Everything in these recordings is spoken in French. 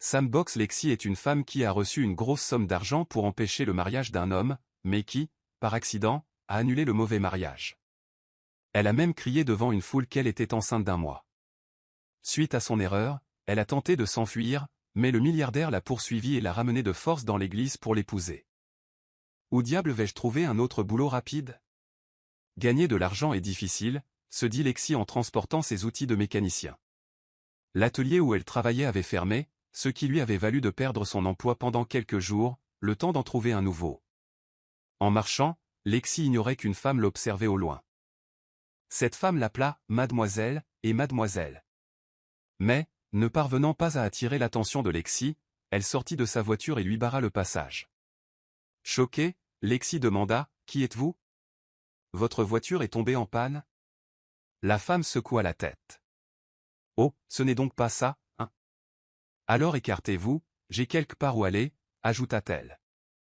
Sam Box Lexi est une femme qui a reçu une grosse somme d'argent pour empêcher le mariage d'un homme, mais qui, par accident, a annulé le mauvais mariage. Elle a même crié devant une foule qu'elle était enceinte d'1 mois. Suite à son erreur, elle a tenté de s'enfuir, mais le milliardaire l'a poursuivie et l'a ramenée de force dans l'église pour l'épouser. Où diable vais-je trouver un autre boulot rapide? Gagner de l'argent est difficile, se dit Lexi en transportant ses outils de mécanicien. L'atelier où elle travaillait avait fermé, ce qui lui avait valu de perdre son emploi pendant quelques jours, le temps d'en trouver un nouveau. En marchant, Lexi ignorait qu'une femme l'observait au loin. Cette femme l'appela « Mademoiselle » et « Mademoiselle ». Mais, ne parvenant pas à attirer l'attention de Lexi, elle sortit de sa voiture et lui barra le passage. Choquée, Lexi demanda « Qui êtes-vous? Votre voiture est tombée en panne ?» La femme secoua la tête. « Oh, ce n'est donc pas ça, hein? Alors écartez-vous, j'ai quelque part où aller, » ajouta-t-elle.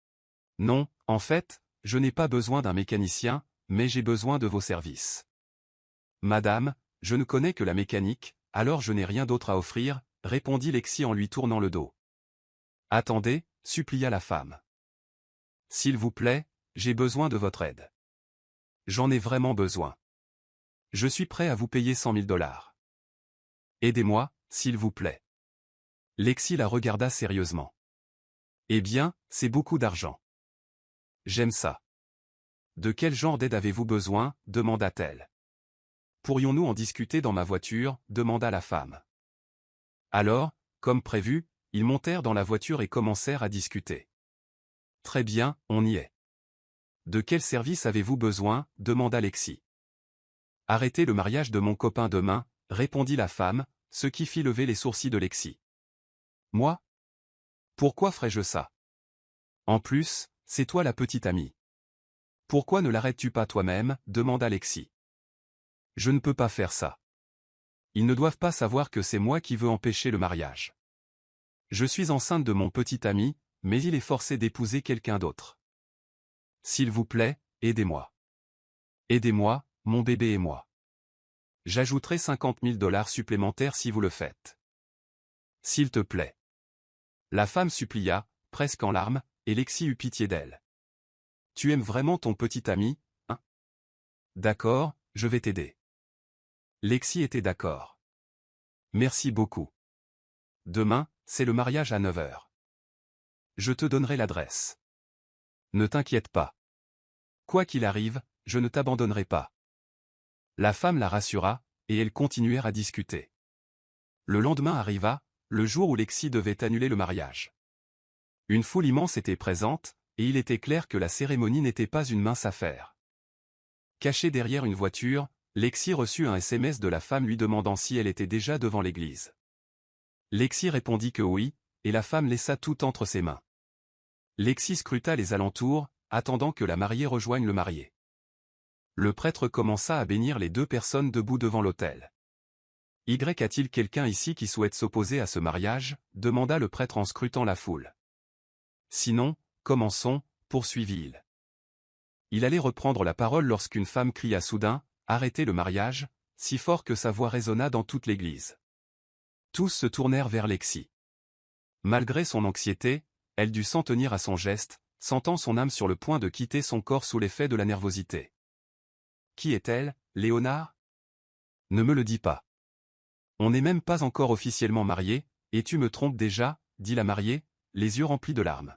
« Non, en fait, je n'ai pas besoin d'un mécanicien, mais j'ai besoin de vos services. »« Madame, je ne connais que la mécanique, alors je n'ai rien d'autre à offrir, » répondit Lexi en lui tournant le dos. « Attendez, » supplia la femme. « S'il vous plaît, j'ai besoin de votre aide. J'en ai vraiment besoin. Je suis prêt à vous payer 100 000 $. Aidez-moi, s'il vous plaît. » Lexi la regarda sérieusement. « Eh bien, c'est beaucoup d'argent. »« J'aime ça. »« De quel genre d'aide avez-vous besoin ?» demanda-t-elle. « Pourrions-nous en discuter dans ma voiture ?» demanda la femme. Alors, comme prévu, ils montèrent dans la voiture et commencèrent à discuter. « Très bien, on y est. »« De quel service avez-vous besoin ?» demanda Lexi. « Arrêtez le mariage de mon copain demain, » répondit la femme, ce qui fit lever les sourcils de Lexi. « Moi? Pourquoi ferais-je ça? En plus, c'est toi la petite amie. Pourquoi ne l'arrêtes-tu pas toi-même ?» demanda Lexi. « Je ne peux pas faire ça. Ils ne doivent pas savoir que c'est moi qui veux empêcher le mariage. Je suis enceinte de mon petit ami, mais il est forcé d'épouser quelqu'un d'autre. S'il vous plaît, aidez-moi. Aidez-moi, mon bébé et moi. J'ajouterai 50 000 $ supplémentaires si vous le faites. S'il te plaît. » La femme supplia, presque en larmes, et Lexi eut pitié d'elle. « Tu aimes vraiment ton petit ami, hein? D'accord, je vais t'aider. » Lexi était d'accord. « Merci beaucoup. Demain, c'est le mariage à 9 h. Je te donnerai l'adresse. Ne t'inquiète pas. Quoi qu'il arrive, je ne t'abandonnerai pas. » La femme la rassura, et elles continuèrent à discuter. Le lendemain arriva, le jour où Lexi devait annuler le mariage. Une foule immense était présente, et il était clair que la cérémonie n'était pas une mince affaire. Cachée derrière une voiture, Lexi reçut un SMS de la femme lui demandant si elle était déjà devant l'église. Lexi répondit que oui, et la femme laissa tout entre ses mains. Lexi scruta les alentours, attendant que la mariée rejoigne le marié. Le prêtre commença à bénir les 2 personnes debout devant l'autel. « Y a-t-il quelqu'un ici qui souhaite s'opposer à ce mariage ?» demanda le prêtre en scrutant la foule. « Sinon, commençons, » poursuivit-il. Il allait reprendre la parole lorsqu'une femme cria soudain « Arrêtez le mariage !» si fort que sa voix résonna dans toute l'église. Tous se tournèrent vers Lexi. Malgré son anxiété, elle dut s'en tenir à son geste, sentant son âme sur le point de quitter son corps sous l'effet de la nervosité. Qui est-elle, Léonard? Ne me le dis pas. On n'est même pas encore officiellement mariés, et tu me trompes déjà, dit la mariée, les yeux remplis de larmes.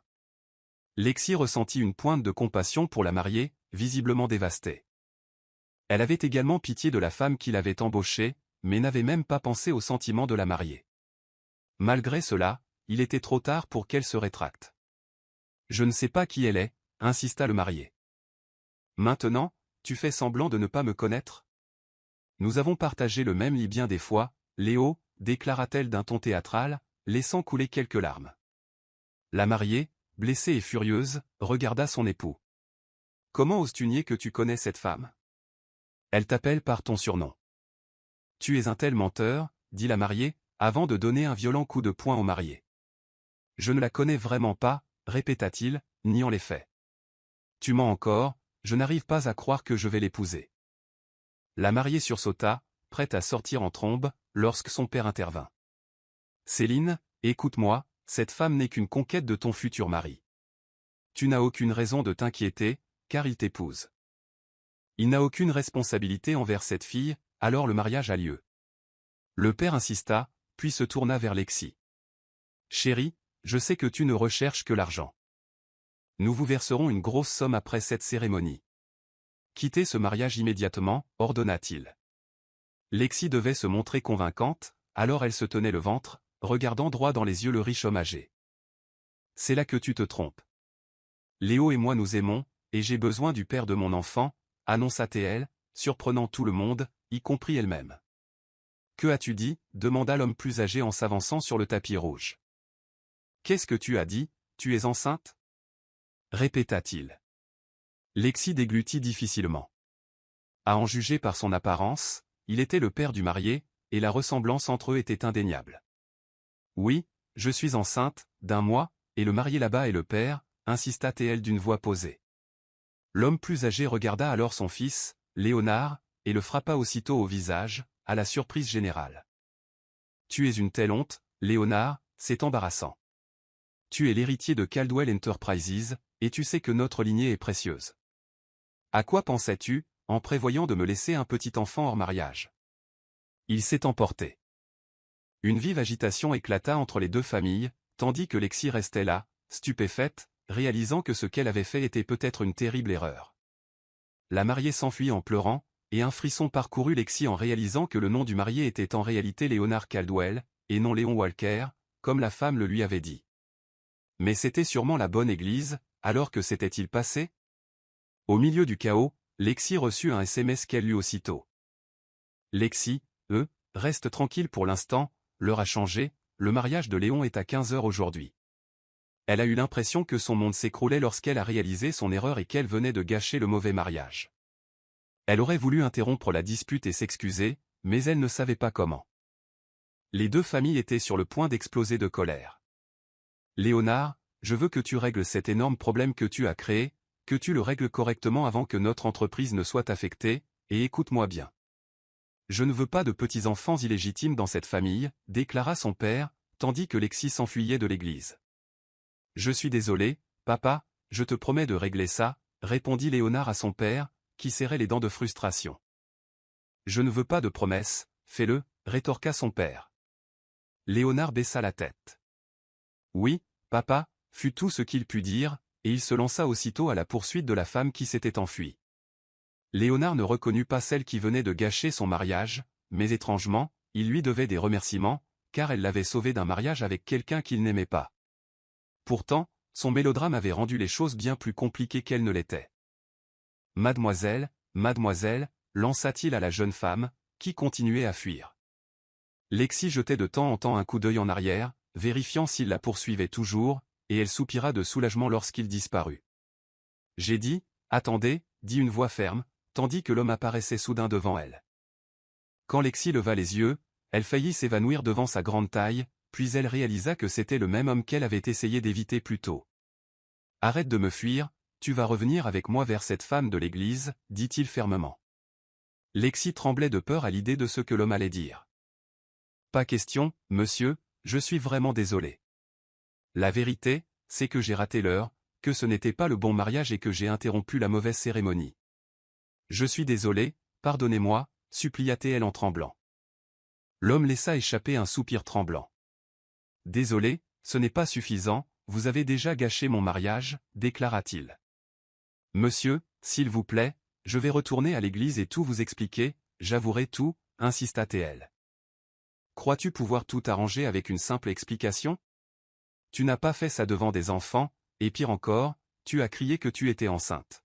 Lexi ressentit une pointe de compassion pour la mariée, visiblement dévastée. Elle avait également pitié de la femme qui l'avait embauchée, mais n'avait même pas pensé aux sentiments de la mariée. Malgré cela, il était trop tard pour qu'elle se rétracte. « Je ne sais pas qui elle est », insista le marié. « Maintenant, tu fais semblant de ne pas me connaître ? Nous avons partagé le même lit bien des fois, Léo, déclara-t-elle d'un ton théâtral, laissant couler quelques larmes. La mariée, blessée et furieuse, regarda son époux. « Comment oses-tu nier que tu connais cette femme ? Elle t'appelle par ton surnom. »« Tu es un tel menteur, » dit la mariée, avant de donner un violent coup de poing au marié. « Je ne la connais vraiment pas, » répéta-t-il, niant les faits. « Tu mens encore, je n'arrive pas à croire que je vais l'épouser. » La mariée sursauta, prête à sortir en trombe, lorsque son père intervint. « Céline, écoute-moi, » cette femme n'est qu'une conquête de ton futur mari. Tu n'as aucune raison de t'inquiéter, car il t'épouse. Il n'a aucune responsabilité envers cette fille, alors le mariage a lieu. Le père insista, puis se tourna vers Lexi. Chérie, je sais que tu ne recherches que l'argent. Nous vous verserons une grosse somme après cette cérémonie. Quittez ce mariage immédiatement, ordonna-t-il. Lexi devait se montrer convaincante, alors elle se tenait le ventre, regardant droit dans les yeux le riche homme âgé. C'est là que tu te trompes. Léo et moi nous aimons, et j'ai besoin du père de mon enfant, annonça-t-elle, surprenant tout le monde, y compris elle-même. Que as-tu dit? Demanda l'homme plus âgé en s'avançant sur le tapis rouge. Qu'est-ce que tu as dit? Tu es enceinte? Répéta-t-il. Lexi déglutit difficilement. À en juger par son apparence, il était le père du marié, et la ressemblance entre eux était indéniable. Oui, je suis enceinte, d'1 mois, et le marié là-bas est le père, insista-t-elle d'une voix posée. L'homme plus âgé regarda alors son fils, Léonard, et le frappa aussitôt au visage, à la surprise générale. Tu es une telle honte, Léonard, c'est embarrassant. Tu es l'héritier de Caldwell Enterprises, et tu sais que notre lignée est précieuse. À quoi pensais-tu, en prévoyant de me laisser un petit enfant hors mariage? Il s'est emporté. Une vive agitation éclata entre les deux familles, tandis que Lexi restait là, stupéfaite, réalisant que ce qu'elle avait fait était peut-être une terrible erreur. La mariée s'enfuit en pleurant, et un frisson parcourut Lexi en réalisant que le nom du marié était en réalité Leonard Caldwell, et non Léon Walker, comme la femme le lui avait dit. Mais c'était sûrement la bonne église, alors que s'était-il passé? Au milieu du chaos, Lexi reçut un SMS qu'elle lut aussitôt. Lexi, reste tranquille pour l'instant, l'heure a changé, le mariage de Léon est à 15 heures aujourd'hui. Elle a eu l'impression que son monde s'écroulait lorsqu'elle a réalisé son erreur et qu'elle venait de gâcher le mauvais mariage. Elle aurait voulu interrompre la dispute et s'excuser, mais elle ne savait pas comment. Les deux familles étaient sur le point d'exploser de colère. Léonard, je veux que tu règles cet énorme problème que tu as créé, que tu le règles correctement avant que notre entreprise ne soit affectée, et écoute-moi bien. Je ne veux pas de petits-enfants illégitimes dans cette famille, déclara son père, tandis que Lexi s'enfuyait de l'église. Je suis désolé, papa, je te promets de régler ça, répondit Léonard à son père, qui serrait les dents de frustration. Je ne veux pas de promesses, fais-le, rétorqua son père. Léonard baissa la tête. Oui, papa, fut tout ce qu'il put dire, et il se lança aussitôt à la poursuite de la femme qui s'était enfuie. Léonard ne reconnut pas celle qui venait de gâcher son mariage, mais étrangement, il lui devait des remerciements, car elle l'avait sauvé d'un mariage avec quelqu'un qu'il n'aimait pas. Pourtant, son mélodrame avait rendu les choses bien plus compliquées qu'elles ne l'étaient. Mademoiselle, mademoiselle, lança-t-il à la jeune femme, qui continuait à fuir. Lexi jetait de temps en temps un coup d'œil en arrière, vérifiant s'il la poursuivait toujours, et elle soupira de soulagement lorsqu'il disparut. J'ai dit, attendez, dit une voix ferme, tandis que l'homme apparaissait soudain devant elle. Quand Lexi leva les yeux, elle faillit s'évanouir devant sa grande taille, puis elle réalisa que c'était le même homme qu'elle avait essayé d'éviter plus tôt. Arrête de me fuir, tu vas revenir avec moi vers cette femme de l'église, dit-il fermement. Lexi tremblait de peur à l'idée de ce que l'homme allait dire. Pas question, monsieur, je suis vraiment désolé. La vérité, c'est que j'ai raté l'heure, que ce n'était pas le bon mariage et que j'ai interrompu la mauvaise cérémonie. Je suis désolé, pardonnez-moi, supplia-t-elle en tremblant. L'homme laissa échapper un soupir tremblant. Désolé, ce n'est pas suffisant, vous avez déjà gâché mon mariage, déclara-t-il. Monsieur, s'il vous plaît, je vais retourner à l'église et tout vous expliquer, j'avouerai tout, insista-t-elle. Crois-tu pouvoir tout arranger avec une simple explication? Tu n'as pas fait ça devant des enfants, et pire encore, tu as crié que tu étais enceinte.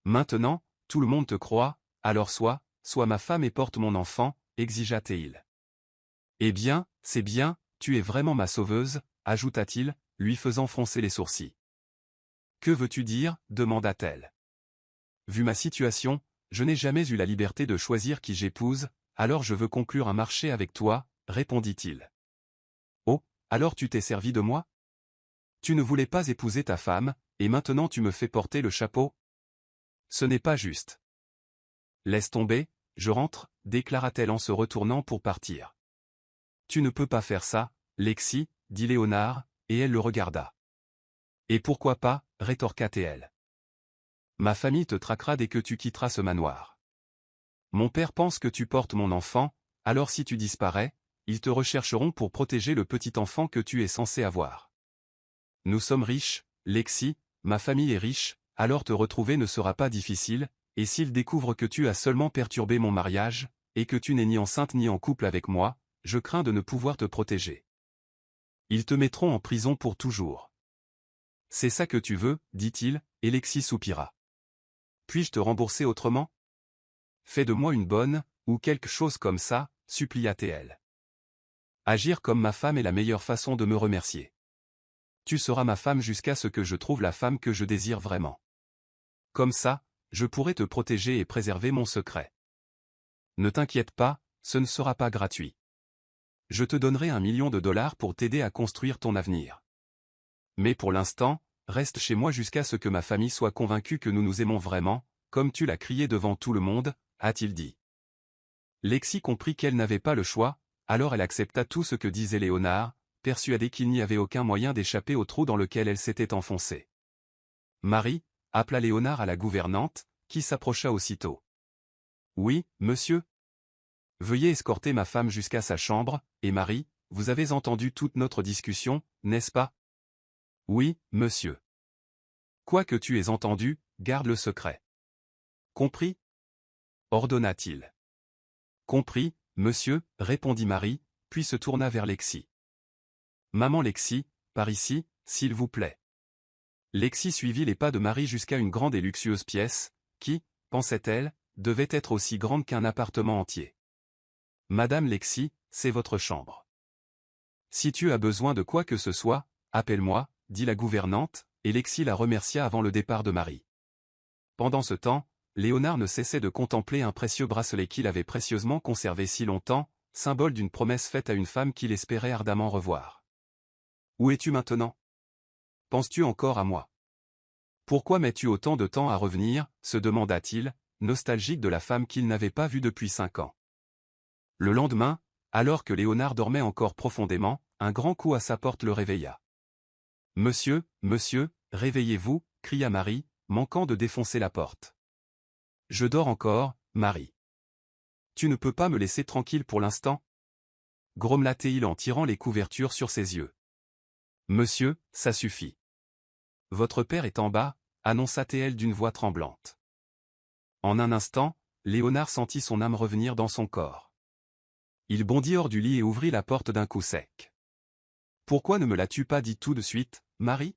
Maintenant, tout le monde te croit, alors sois ma femme et porte mon enfant, exigea-t-il. Eh bien, c'est bien, tu es vraiment ma sauveuse, ajouta-t-il, lui faisant froncer les sourcils. Que veux-tu dire? Demanda-t-elle. Vu ma situation, je n'ai jamais eu la liberté de choisir qui j'épouse, alors je veux conclure un marché avec toi, répondit-il. Oh, alors tu t'es servi de moi? Tu ne voulais pas épouser ta femme, et maintenant tu me fais porter le chapeau? Ce n'est pas juste. Laisse tomber, je rentre, déclara-t-elle en se retournant pour partir. Tu ne peux pas faire ça, Lexi, dit Léonard, et elle le regarda. Et pourquoi pas, rétorqua-t-elle. Ma famille te traquera dès que tu quitteras ce manoir. Mon père pense que tu portes mon enfant, alors si tu disparais, ils te rechercheront pour protéger le petit enfant que tu es censé avoir. Nous sommes riches, Lexi, ma famille est riche, alors te retrouver ne sera pas difficile, et s'ils découvrent que tu as seulement perturbé mon mariage, et que tu n'es ni enceinte ni en couple avec moi, je crains de ne pouvoir te protéger. Ils te mettront en prison pour toujours. C'est ça que tu veux, dit-il, et Lexi soupira. Puis-je te rembourser autrement? Fais de moi une bonne, ou quelque chose comme ça, supplia-t-elle. Agir comme ma femme est la meilleure façon de me remercier. Tu seras ma femme jusqu'à ce que je trouve la femme que je désire vraiment. Comme ça, je pourrai te protéger et préserver mon secret. Ne t'inquiète pas, ce ne sera pas gratuit. Je te donnerai $1 million pour t'aider à construire ton avenir. Mais pour l'instant, reste chez moi jusqu'à ce que ma famille soit convaincue que nous nous aimons vraiment, comme tu l'as crié devant tout le monde, a-t-il dit. Lexi comprit qu'elle n'avait pas le choix, alors elle accepta tout ce que disait Léonard, persuadée qu'il n'y avait aucun moyen d'échapper au trou dans lequel elle s'était enfoncée. Marie, appela Léonard à la gouvernante, qui s'approcha aussitôt. Oui, monsieur. Veuillez escorter ma femme jusqu'à sa chambre, et Marie, vous avez entendu toute notre discussion, n'est-ce pas? Oui, monsieur. Quoi que tu aies entendu, garde le secret. Compris? Ordonna-t-il. Compris, monsieur, répondit Marie, puis se tourna vers Lexi. Maman Lexi, par ici, s'il vous plaît. Lexi suivit les pas de Marie jusqu'à une grande et luxueuse pièce, qui, pensait-elle, devait être aussi grande qu'un appartement entier. Madame Lexi, c'est votre chambre. Si tu as besoin de quoi que ce soit, appelle-moi, dit la gouvernante, et Lexi la remercia avant le départ de Marie. Pendant ce temps, Léonard ne cessait de contempler un précieux bracelet qu'il avait précieusement conservé si longtemps, symbole d'une promesse faite à une femme qu'il espérait ardemment revoir. Où es-tu maintenant? Penses-tu encore à moi? Pourquoi mets-tu autant de temps à revenir, se demanda-t-il, nostalgique de la femme qu'il n'avait pas vue depuis 5 ans. Le lendemain, alors que Léonard dormait encore profondément, un grand coup à sa porte le réveilla. « Monsieur, monsieur, réveillez-vous » cria Marie, manquant de défoncer la porte. « Je dors encore, Marie. Tu ne peux pas me laisser tranquille pour l'instant » grommela-t-il en tirant les couvertures sur ses yeux. « Monsieur, ça suffit. Votre père est en bas, annonça-t-elle d'une voix tremblante. En un instant, Léonard sentit son âme revenir dans son corps. Il bondit hors du lit et ouvrit la porte d'un coup sec. « Pourquoi ne me l'as-tu pas dit tout de suite, Marie?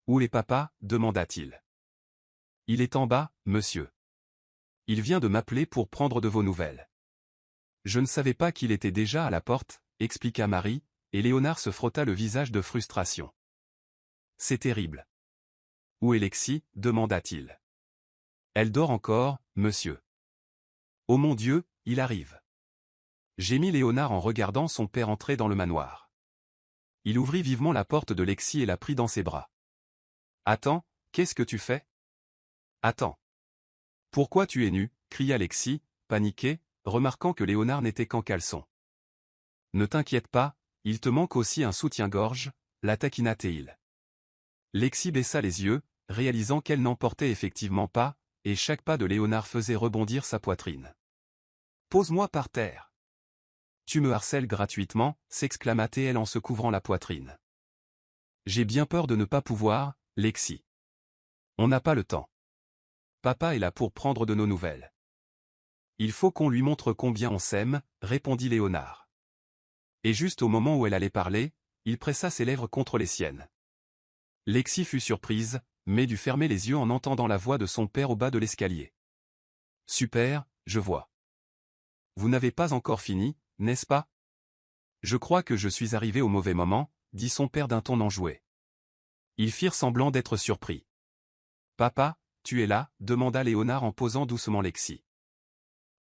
Où est papa? Demanda-t-il. Il est en bas, monsieur. Il vient de m'appeler pour prendre de vos nouvelles. Je ne savais pas qu'il était déjà à la porte, expliqua Marie, et Léonard se frotta le visage de frustration. C'est terrible. Où est Lexi? Demanda-t-il. Elle dort encore, monsieur. Oh mon Dieu, il arrive. Gémit Léonard en regardant son père entrer dans le manoir. Il ouvrit vivement la porte de Lexi et la prit dans ses bras. Attends, qu'est-ce que tu fais? Attends. Pourquoi tu es nu? Cria Lexi, paniquée, remarquant que Léonard n'était qu'en caleçon. Ne t'inquiète pas, il te manque aussi un soutien-gorge, la taquina-t-il. Lexi baissa les yeux, réalisant qu'elle n'en portait effectivement pas, et chaque pas de Léonard faisait rebondir sa poitrine. Pose-moi par terre. Tu me harcèles gratuitement, s'exclama-t-elle en se couvrant la poitrine. J'ai bien peur de ne pas pouvoir, Lexi. On n'a pas le temps. Papa est là pour prendre de nos nouvelles. Il faut qu'on lui montre combien on s'aime, répondit Léonard. Et juste au moment où elle allait parler, il pressa ses lèvres contre les siennes. Lexi fut surprise, mais dut fermer les yeux en entendant la voix de son père au bas de l'escalier. Super, je vois. Vous n'avez pas encore fini, n'est-ce pas? Je crois que je suis arrivé au mauvais moment, dit son père d'un ton enjoué. Ils firent semblant d'être surpris. Papa, tu es là? Demanda Léonard en posant doucement Lexi.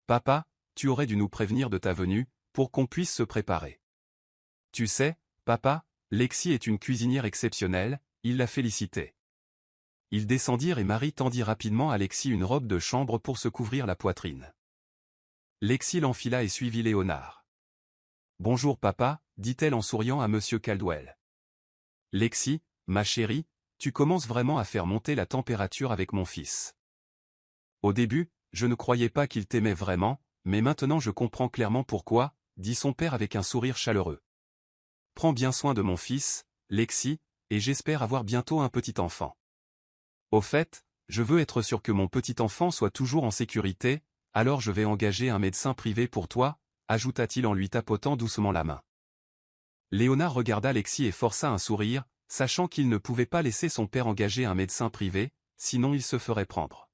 Papa, tu aurais dû nous prévenir de ta venue, pour qu'on puisse se préparer. Tu sais, papa, Lexi est une cuisinière exceptionnelle, il la félicitait. Ils descendirent et Marie tendit rapidement à Lexi une robe de chambre pour se couvrir la poitrine. Lexi l'enfila et suivit Léonard. Bonjour papa, dit-elle en souriant à monsieur Caldwell. Lexi, ma chérie, tu commences vraiment à faire monter la température avec mon fils. Au début, je ne croyais pas qu'il t'aimait vraiment, mais maintenant je comprends clairement pourquoi, dit son père avec un sourire chaleureux. Prends bien soin de mon fils, Lexi, et j'espère avoir bientôt un petit enfant. Au fait, je veux être sûr que mon petit enfant soit toujours en sécurité, alors je vais engager un médecin privé pour toi, ajouta-t-il en lui tapotant doucement la main. Léonard regarda Lexi et força un sourire, sachant qu'il ne pouvait pas laisser son père engager un médecin privé, sinon il se ferait prendre.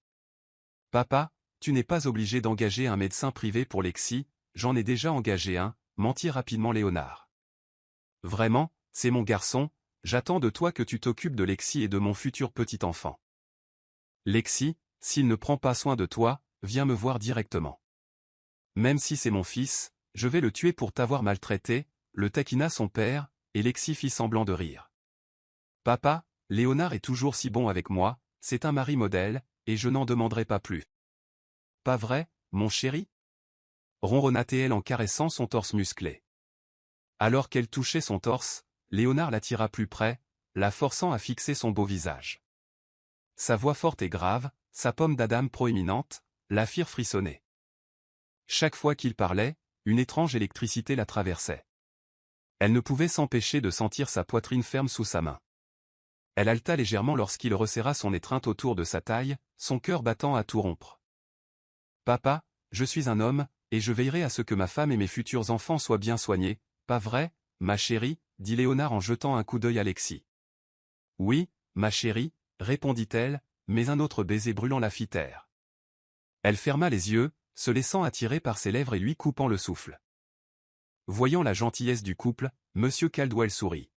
Papa, tu n'es pas obligé d'engager un médecin privé pour Lexi, j'en ai déjà engagé un, mentit rapidement Léonard. Vraiment, c'est mon garçon, j'attends de toi que tu t'occupes de Lexi et de mon futur petit enfant. Lexi, s'il ne prend pas soin de toi, viens me voir directement. Même si c'est mon fils, je vais le tuer pour t'avoir maltraité, le taquina son père, et Lexi fit semblant de rire. Papa, Léonard est toujours si bon avec moi, c'est un mari modèle, et je n'en demanderai pas plus. Pas vrai, mon chéri? Ronronna-t-elle en caressant son torse musclé. Alors qu'elle touchait son torse, Léonard l'attira plus près, la forçant à fixer son beau visage. Sa voix forte et grave, sa pomme d'Adam proéminente, la firent frissonner. Chaque fois qu'il parlait, une étrange électricité la traversait. Elle ne pouvait s'empêcher de sentir sa poitrine ferme sous sa main. Elle haleta légèrement lorsqu'il resserra son étreinte autour de sa taille, son cœur battant à tout rompre. Papa, je suis un homme, et je veillerai à ce que ma femme et mes futurs enfants soient bien soignés, pas vrai, ma chérie, dit Léonard en jetant un coup d'œil à Lexi. Oui, ma chérie, répondit-elle, mais un autre baiser brûlant la fit taire. Elle ferma les yeux, se laissant attirer par ses lèvres et lui coupant le souffle. Voyant la gentillesse du couple, Monsieur Caldwell sourit.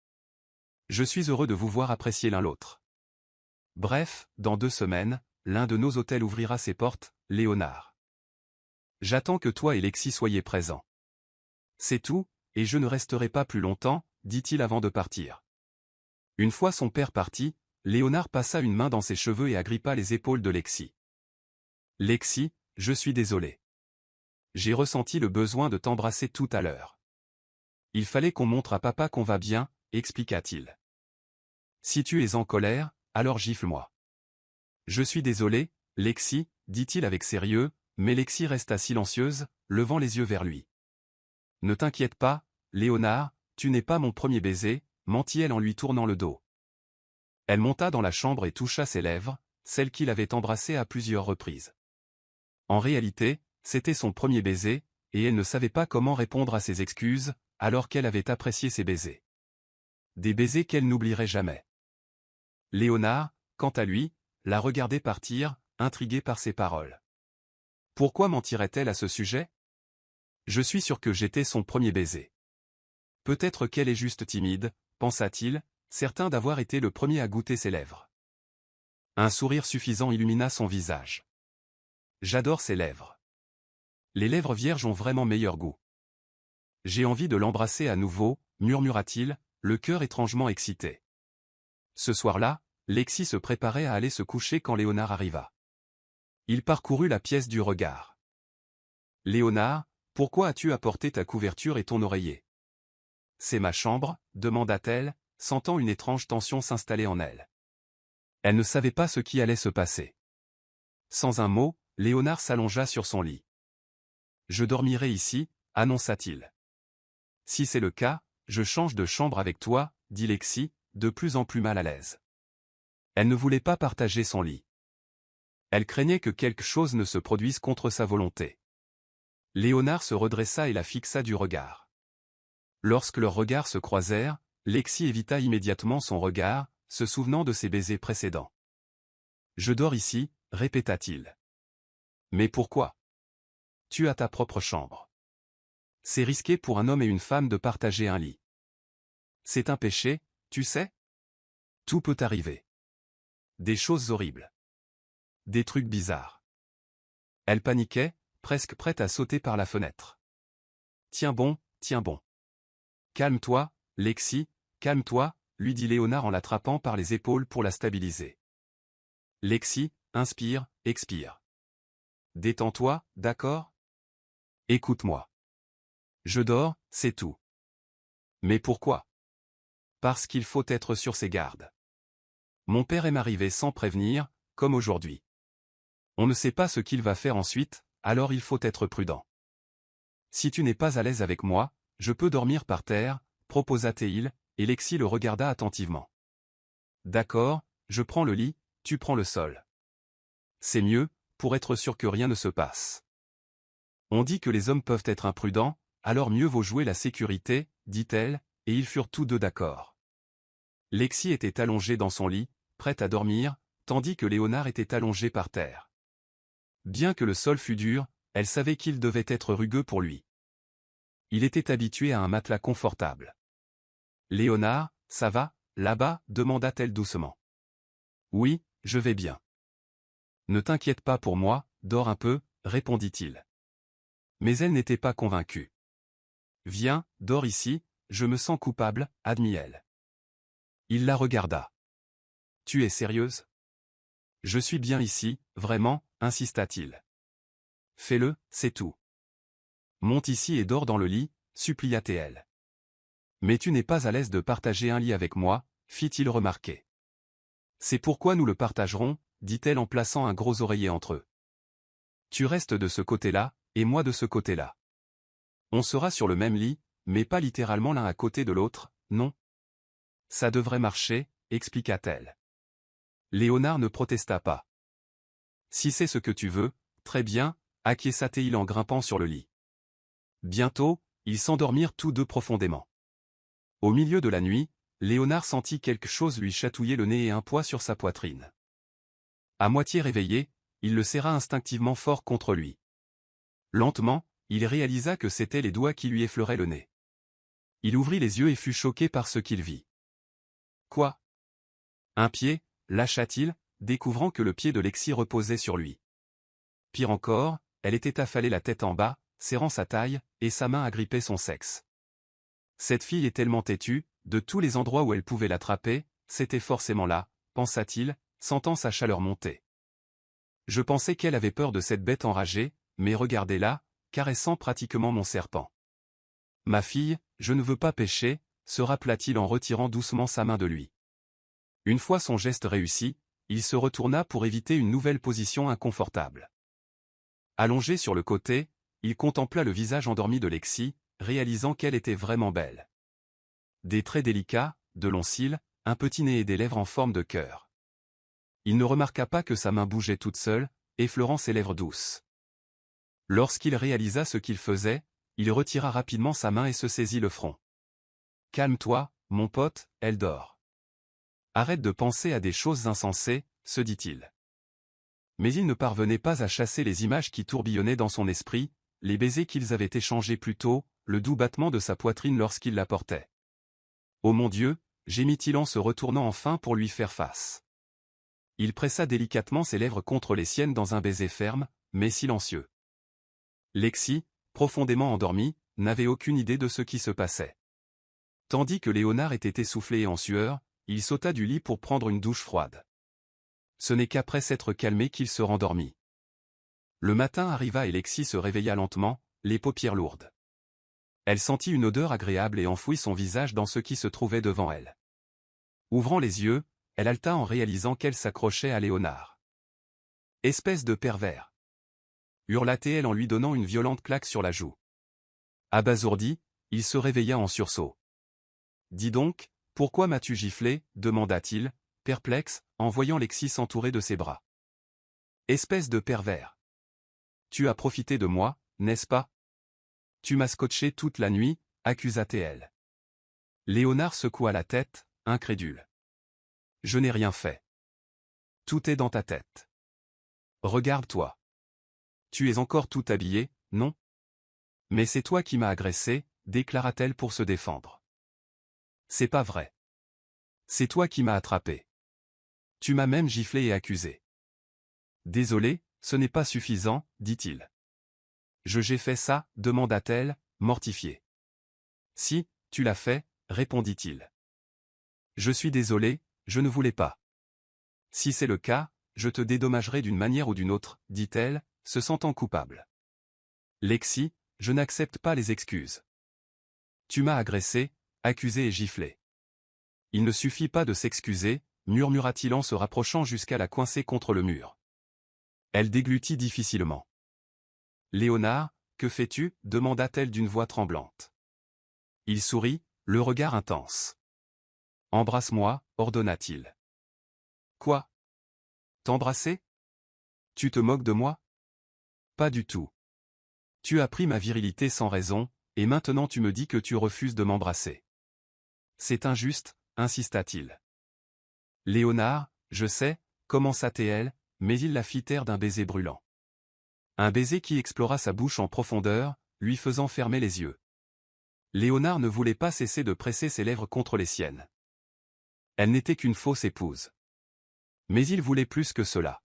Je suis heureux de vous voir apprécier l'un l'autre. Bref, dans 2 semaines, l'un de nos hôtels ouvrira ses portes, Léonard. J'attends que toi et Lexi soyez présents. C'est tout, et je ne resterai pas plus longtemps, dit-il avant de partir. Une fois son père parti, Léonard passa une main dans ses cheveux et agrippa les épaules de Lexi. Lexi, je suis désolé. J'ai ressenti le besoin de t'embrasser tout à l'heure. Il fallait qu'on montre à papa qu'on va bien, expliqua-t-il. Si tu es en colère, alors gifle-moi. Je suis désolé, Lexi, dit-il avec sérieux, mais Lexi resta silencieuse, levant les yeux vers lui. Ne t'inquiète pas, Léonard, tu n'es pas mon premier baiser, mentit-elle en lui tournant le dos. Elle monta dans la chambre et toucha ses lèvres, celles qu'il avait embrassées à plusieurs reprises. En réalité, c'était son premier baiser, et elle ne savait pas comment répondre à ses excuses, alors qu'elle avait apprécié ses baisers. Des baisers qu'elle n'oublierait jamais. Léonard, quant à lui, la regardait partir, intrigué par ses paroles. Pourquoi mentirait-elle à ce sujet? Je suis sûr que j'étais son premier baiser. Peut-être qu'elle est juste timide, pensa-t-il, certain d'avoir été le premier à goûter ses lèvres. Un sourire suffisant illumina son visage. J'adore ses lèvres. Les lèvres vierges ont vraiment meilleur goût. J'ai envie de l'embrasser à nouveau, murmura-t-il, le cœur étrangement excité. Ce soir-là, Lexi se préparait à aller se coucher quand Léonard arriva. Il parcourut la pièce du regard. Léonard, pourquoi as-tu apporté ta couverture et ton oreiller? C'est ma chambre, demanda-t-elle, sentant une étrange tension s'installer en elle. Elle ne savait pas ce qui allait se passer. Sans un mot, Léonard s'allongea sur son lit. Je dormirai ici, annonça-t-il. Si c'est le cas, je change de chambre avec toi, dit Lexi, de plus en plus mal à l'aise. Elle ne voulait pas partager son lit. Elle craignait que quelque chose ne se produise contre sa volonté. Léonard se redressa et la fixa du regard. Lorsque leurs regards se croisèrent, Lexi évita immédiatement son regard, se souvenant de ses baisers précédents. Je dors ici, répéta-t-il. Mais pourquoi? Tu as ta propre chambre. C'est risqué pour un homme et une femme de partager un lit. C'est un péché, tu sais? Tout peut arriver. Des choses horribles. Des trucs bizarres. Elle paniquait, presque prête à sauter par la fenêtre. Tiens bon, tiens bon. Calme-toi, Lexi, calme-toi, lui dit Léonard en l'attrapant par les épaules pour la stabiliser. Lexi, inspire, expire. Détends-toi, d'accord? Écoute-moi. Je dors, c'est tout. Mais pourquoi? parce qu'il faut être sur ses gardes. Mon père est arrivé sans prévenir, comme aujourd'hui. On ne sait pas ce qu'il va faire ensuite, alors il faut être prudent. Si tu n'es pas à l'aise avec moi, je peux dormir par terre, proposa-t-il, et Lexi le regarda attentivement. D'accord, je prends le lit, tu prends le sol. C'est mieux, pour être sûr que rien ne se passe. On dit que les hommes peuvent être imprudents, alors mieux vaut jouer la sécurité, dit-elle, et ils furent tous deux d'accord. Lexi était allongée dans son lit, prête à dormir, tandis que Léonard était allongé par terre. Bien que le sol fût dur, elle savait qu'il devait être rugueux pour lui. Il était habitué à un matelas confortable. « Léonard, ça va, là-bas » demanda-t-elle doucement. « Oui, je vais bien. »« Ne t'inquiète pas pour moi, dors un peu » répondit-il. Mais elle n'était pas convaincue. « Viens, dors ici, je me sens coupable » admit-elle. Il la regarda. « Tu es sérieuse ? » « Je suis bien ici, vraiment » insista-t-il. « Fais-le, c'est tout. »« Monte ici et dors dans le lit » supplia-t-elle. « Mais tu n'es pas à l'aise de partager un lit avec moi » fit-il remarquer. « C'est pourquoi nous le partagerons » dit-elle en plaçant un gros oreiller entre eux. « Tu restes de ce côté-là, et moi de ce côté-là. On sera sur le même lit, mais pas littéralement l'un à côté de l'autre, non ? Ça devrait marcher, expliqua-t-elle. Léonard ne protesta pas. Si c'est ce que tu veux, très bien, acquiesça-t-il en grimpant sur le lit. Bientôt, ils s'endormirent tous deux profondément. Au milieu de la nuit, Léonard sentit quelque chose lui chatouiller le nez et un poids sur sa poitrine. À moitié réveillé, il le serra instinctivement fort contre lui. Lentement, il réalisa que c'étaient les doigts qui lui effleuraient le nez. Il ouvrit les yeux et fut choqué par ce qu'il vit. Quoi ? Un pied, lâcha-t-il, découvrant que le pied de Lexi reposait sur lui. Pire encore, elle était affalée la tête en bas, serrant sa taille, et sa main agrippait son sexe. Cette fille est tellement têtue, de tous les endroits où elle pouvait l'attraper, c'était forcément là, pensa-t-il, sentant sa chaleur monter. Je pensais qu'elle avait peur de cette bête enragée, mais regardez-la, caressant pratiquement mon serpent. Ma fille, je ne veux pas pécher, se rappela-t-il en retirant doucement sa main de lui. Une fois son geste réussi, il se retourna pour éviter une nouvelle position inconfortable. Allongé sur le côté, il contempla le visage endormi de Lexi, réalisant qu'elle était vraiment belle. Des traits délicats, de longs cils, un petit nez et des lèvres en forme de cœur. Il ne remarqua pas que sa main bougeait toute seule, effleurant ses lèvres douces. Lorsqu'il réalisa ce qu'il faisait, il retira rapidement sa main et se saisit le front. « Calme-toi, mon pote, elle dort. Arrête de penser à des choses insensées, se dit-il. » Mais il ne parvenait pas à chasser les images qui tourbillonnaient dans son esprit, les baisers qu'ils avaient échangés plus tôt, le doux battement de sa poitrine lorsqu'il la portait. « Oh mon Dieu » gémit-il en se retournant enfin pour lui faire face. Il pressa délicatement ses lèvres contre les siennes dans un baiser ferme, mais silencieux. Lexi, profondément endormie, n'avait aucune idée de ce qui se passait. Tandis que Léonard était essoufflé et en sueur, il sauta du lit pour prendre une douche froide. Ce n'est qu'après s'être calmé qu'il se rendormit. Le matin arriva et Lexi se réveilla lentement, les paupières lourdes. Elle sentit une odeur agréable et enfouit son visage dans ce qui se trouvait devant elle. Ouvrant les yeux, elle haleta en réalisant qu'elle s'accrochait à Léonard. « Espèce de pervers !» hurla-t-elle en lui donnant une violente claque sur la joue. Abasourdi, il se réveilla en sursaut. « Dis donc, pourquoi m'as-tu giflé » demanda-t-il, perplexe, en voyant Lexi s'entourer de ses bras. « Espèce de pervers ! Tu as profité de moi, n'est-ce pas ? Tu m'as scotché toute la nuit, accusa-t-elle. Léonard secoua la tête, incrédule. « Je n'ai rien fait. Tout est dans ta tête. Regarde-toi. Tu es encore tout habillé, non ? Mais c'est toi qui m'as agressé, déclara-t-elle pour se défendre. C'est pas vrai. C'est toi qui m'as attrapé. Tu m'as même giflé et accusé. Désolé, ce n'est pas suffisant, dit-il. J'ai fait ça, demanda-t-elle, mortifiée. Si, tu l'as fait, répondit-il. Je suis désolé, je ne voulais pas. Si c'est le cas, je te dédommagerai d'une manière ou d'une autre, dit-elle, se sentant coupable. Lexi, je n'accepte pas les excuses. Tu m'as agressé, accusé et giflé. Il ne suffit pas de s'excuser, murmura-t-il en se rapprochant jusqu'à la coincer contre le mur. Elle déglutit difficilement. Léonard, que fais-tu demanda-t-elle d'une voix tremblante. Il sourit, le regard intense. Embrasse-moi, ordonna-t-il. Quoi? T'embrasser? Tu te moques de moi? Pas du tout. Tu as pris ma virilité sans raison, et maintenant tu me dis que tu refuses de m'embrasser. C'est injuste, insista-t-il. Léonard, je sais, commença-t-elle, mais il la fit taire d'un baiser brûlant. Un baiser qui explora sa bouche en profondeur, lui faisant fermer les yeux. Léonard ne voulait pas cesser de presser ses lèvres contre les siennes. Elle n'était qu'une fausse épouse. Mais il voulait plus que cela.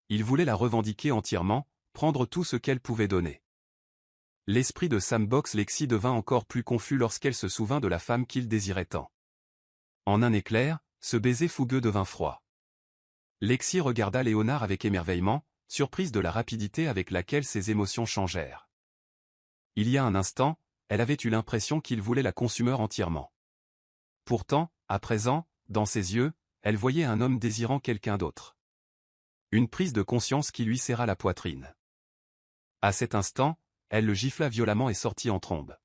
Il voulait la revendiquer entièrement, prendre tout ce qu'elle pouvait donner. L'esprit de Sam Box-Lexi devint encore plus confus lorsqu'elle se souvint de la femme qu'il désirait tant. En un éclair, ce baiser fougueux devint froid. Lexi regarda Léonard avec émerveillement, surprise de la rapidité avec laquelle ses émotions changèrent. Il y a un instant, elle avait eu l'impression qu'il voulait la consumer entièrement. Pourtant, à présent, dans ses yeux, elle voyait un homme désirant quelqu'un d'autre. Une prise de conscience qui lui serra la poitrine. À cet instant, elle le gifla violemment et sortit en trombe.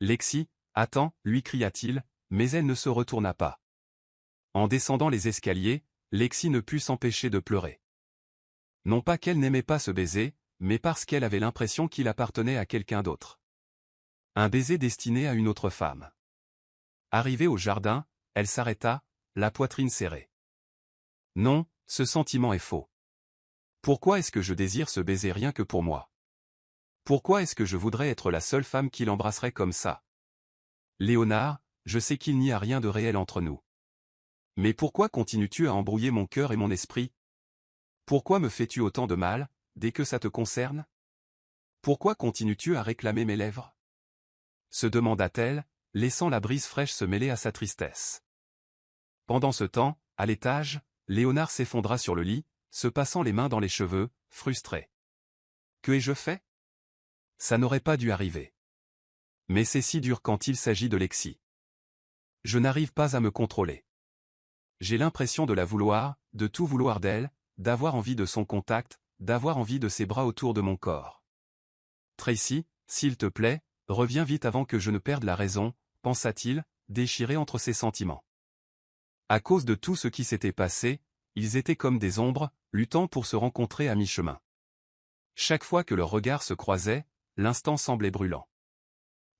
Lexi, attends, lui cria-t-il, mais elle ne se retourna pas. En descendant les escaliers, Lexi ne put s'empêcher de pleurer. Non pas qu'elle n'aimait pas ce baiser, mais parce qu'elle avait l'impression qu'il appartenait à quelqu'un d'autre. Un baiser destiné à une autre femme. Arrivée au jardin, elle s'arrêta, la poitrine serrée. Non, ce sentiment est faux. Pourquoi est-ce que je désire ce baiser rien que pour moi? Pourquoi est-ce que je voudrais être la seule femme qui l'embrasserait comme ça? Léonard, je sais qu'il n'y a rien de réel entre nous. Mais pourquoi continues-tu à embrouiller mon cœur et mon esprit? Pourquoi me fais-tu autant de mal, dès que ça te concerne? Pourquoi continues-tu à réclamer mes lèvres? Se demanda-t-elle, laissant la brise fraîche se mêler à sa tristesse. Pendant ce temps, à l'étage, Léonard s'effondra sur le lit, se passant les mains dans les cheveux, frustré. Que ai-je fait? Ça n'aurait pas dû arriver. Mais c'est si dur quand il s'agit de Lexi. Je n'arrive pas à me contrôler. J'ai l'impression de la vouloir, de tout vouloir d'elle, d'avoir envie de son contact, d'avoir envie de ses bras autour de mon corps. Tracy, s'il te plaît, reviens vite avant que je ne perde la raison, pensa-t-il, déchiré entre ses sentiments. À cause de tout ce qui s'était passé, ils étaient comme des ombres, luttant pour se rencontrer à mi-chemin. Chaque fois que leurs regards se croisaient, l'instant semblait brûlant.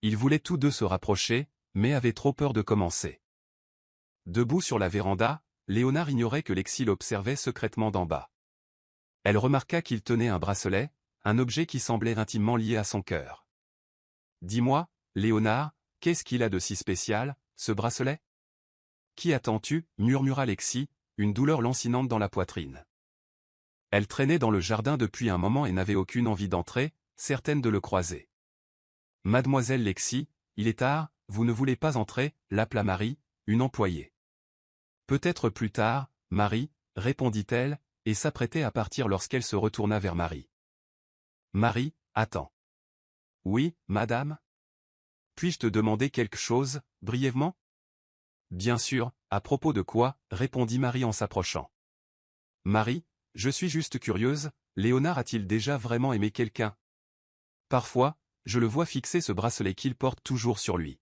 Ils voulaient tous deux se rapprocher, mais avaient trop peur de commencer. Debout sur la véranda, Léonard ignorait que Lexi l'observait secrètement d'en bas. Elle remarqua qu'il tenait un bracelet, un objet qui semblait intimement lié à son cœur. « Dis-moi, Léonard, qu'est-ce qu'il a de si spécial, ce bracelet? » « Qui attends-tu » murmura Lexi, une douleur lancinante dans la poitrine. Elle traînait dans le jardin depuis un moment et n'avait aucune envie d'entrer, certaine de le croiser. « Mademoiselle Lexi, il est tard, vous ne voulez pas entrer » l'appela Marie, une employée. « Peut-être plus tard, Marie, » répondit-elle, et s'apprêtait à partir lorsqu'elle se retourna vers Marie. « Marie, attends. »« Oui, madame ? Puis-je te demander quelque chose, brièvement ?»« Bien sûr, à propos de quoi ?» répondit Marie en s'approchant. « Marie, je suis juste curieuse, Léonard a-t-il déjà vraiment aimé quelqu'un? Parfois, je le vois fixer ce bracelet qu'il porte toujours sur lui. »«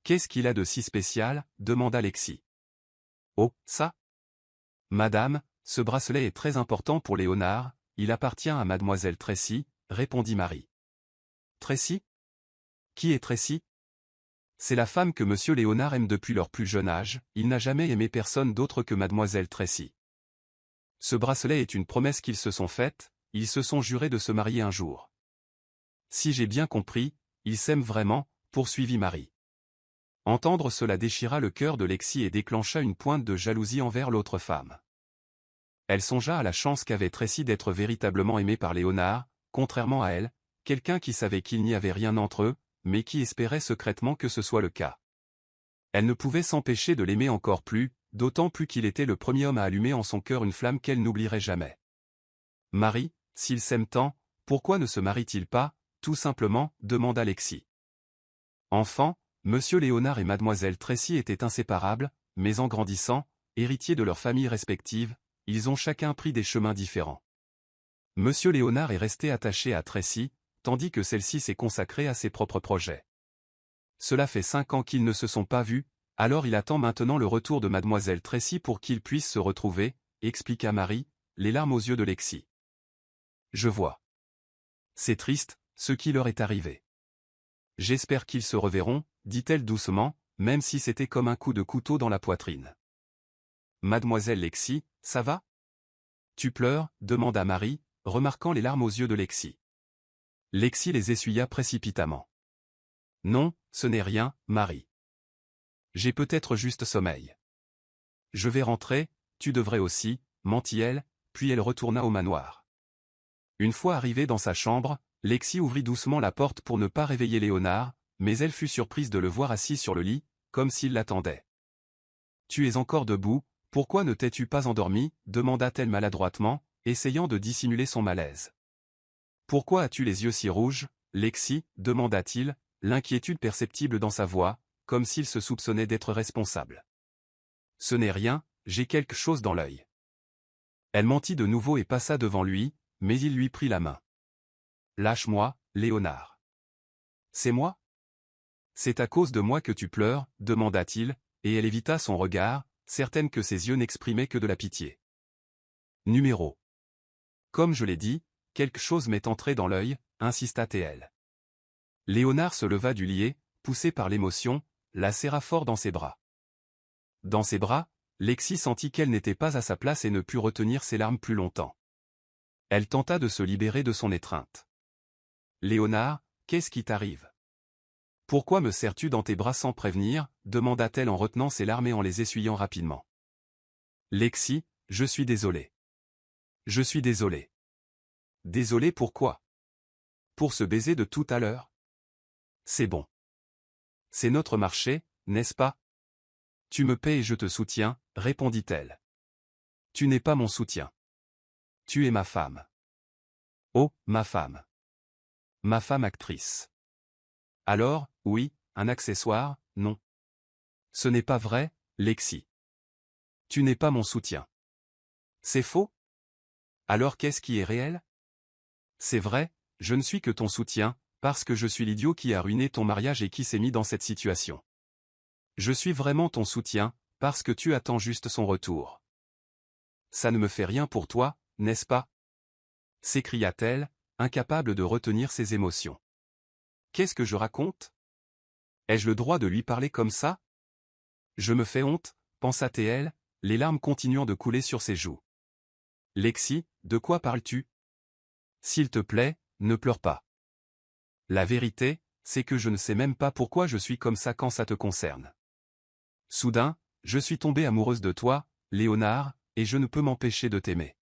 Qu'est-ce qu'il a de si spécial ?» demanda Lexi. « Oh, ça? Madame, ce bracelet est très important pour Léonard, il appartient à mademoiselle Tracy, » répondit Marie. « Tracy? Qui est Tracy? » C'est la femme que monsieur Léonard aime depuis leur plus jeune âge, il n'a jamais aimé personne d'autre que mademoiselle Tracy. Ce bracelet est une promesse qu'ils se sont faite, ils se sont jurés de se marier un jour. Si j'ai bien compris, ils s'aiment vraiment, poursuivit Marie. Entendre cela déchira le cœur de Lexi et déclencha une pointe de jalousie envers l'autre femme. Elle songea à la chance qu'avait Tracy d'être véritablement aimée par Léonard, contrairement à elle, quelqu'un qui savait qu'il n'y avait rien entre eux, mais qui espérait secrètement que ce soit le cas. Elle ne pouvait s'empêcher de l'aimer encore plus, d'autant plus qu'il était le premier homme à allumer en son cœur une flamme qu'elle n'oublierait jamais. Marie, s'ils s'aiment tant, pourquoi ne se marie-t-il pas, tout simplement, demanda Lexi. Enfant, Monsieur Léonard et mademoiselle Tracy étaient inséparables, mais en grandissant, héritiers de leurs familles respectives, ils ont chacun pris des chemins différents. Monsieur Léonard est resté attaché à Tracy, tandis que celle-ci s'est consacrée à ses propres projets. Cela fait 5 ans qu'ils ne se sont pas vus, alors il attend maintenant le retour de mademoiselle Tracy pour qu'ils puissent se retrouver, expliqua Marie, les larmes aux yeux de Lexi. Je vois. C'est triste, ce qui leur est arrivé. J'espère qu'ils se reverront, dit-elle doucement, même si c'était comme un coup de couteau dans la poitrine. Mademoiselle Lexi, ça va? Tu pleures? Demanda Marie, remarquant les larmes aux yeux de Lexi. Lexi les essuya précipitamment. Non, ce n'est rien, Marie. J'ai peut-être juste sommeil. Je vais rentrer, tu devrais aussi, mentit-elle, puis elle retourna au manoir. Une fois arrivée dans sa chambre, Lexi ouvrit doucement la porte pour ne pas réveiller Léonard, mais elle fut surprise de le voir assis sur le lit, comme s'il l'attendait. Tu es encore debout, pourquoi ne t'es-tu pas endormi? Demanda-t-elle maladroitement, essayant de dissimuler son malaise. Pourquoi as-tu les yeux si rouges, Lexi? Demanda-t-il, l'inquiétude perceptible dans sa voix, comme s'il se soupçonnait d'être responsable. Ce n'est rien, j'ai quelque chose dans l'œil. Elle mentit de nouveau et passa devant lui, mais il lui prit la main. Lâche-moi, Léonard. C'est moi? C'est à cause de moi que tu pleures, demanda-t-il, et elle évita son regard, certaine que ses yeux n'exprimaient que de la pitié. Numéro. Comme je l'ai dit, quelque chose m'est entré dans l'œil, insista-t-elle. Léonard se leva du lit et, poussé par l'émotion, la serra fort dans ses bras. Dans ses bras, Lexi sentit qu'elle n'était pas à sa place et ne put retenir ses larmes plus longtemps. Elle tenta de se libérer de son étreinte. Léonard, qu'est-ce qui t'arrive? Pourquoi me serres-tu dans tes bras sans prévenir? Demanda-t-elle en retenant ses larmes et en les essuyant rapidement. Lexi, je suis désolé. Je suis désolé. Désolé pourquoi? Pour ce baiser de tout à l'heure? C'est bon. C'est notre marché, n'est-ce pas? Tu me paies et je te soutiens, répondit-elle. Tu n'es pas mon soutien. Tu es ma femme. Oh, ma femme. Ma femme actrice. Alors, oui, un accessoire, non. Ce n'est pas vrai, Lexi. Tu n'es pas mon soutien. C'est faux? Alors qu'est-ce qui est réel? C'est vrai, je ne suis que ton soutien, parce que je suis l'idiot qui a ruiné ton mariage et qui s'est mis dans cette situation. Je suis vraiment ton soutien, parce que tu attends juste son retour. Ça ne me fait rien pour toi, n'est-ce pas? S'écria-t-elle, incapable de retenir ses émotions. Qu'est-ce que je raconte? Ai-je le droit de lui parler comme ça? Je me fais honte, pensa-t-elle, les larmes continuant de couler sur ses joues. Lexi, de quoi parles-tu? S'il te plaît, ne pleure pas. La vérité, c'est que je ne sais même pas pourquoi je suis comme ça quand ça te concerne. Soudain, je suis tombée amoureuse de toi, Léonard, et je ne peux m'empêcher de t'aimer.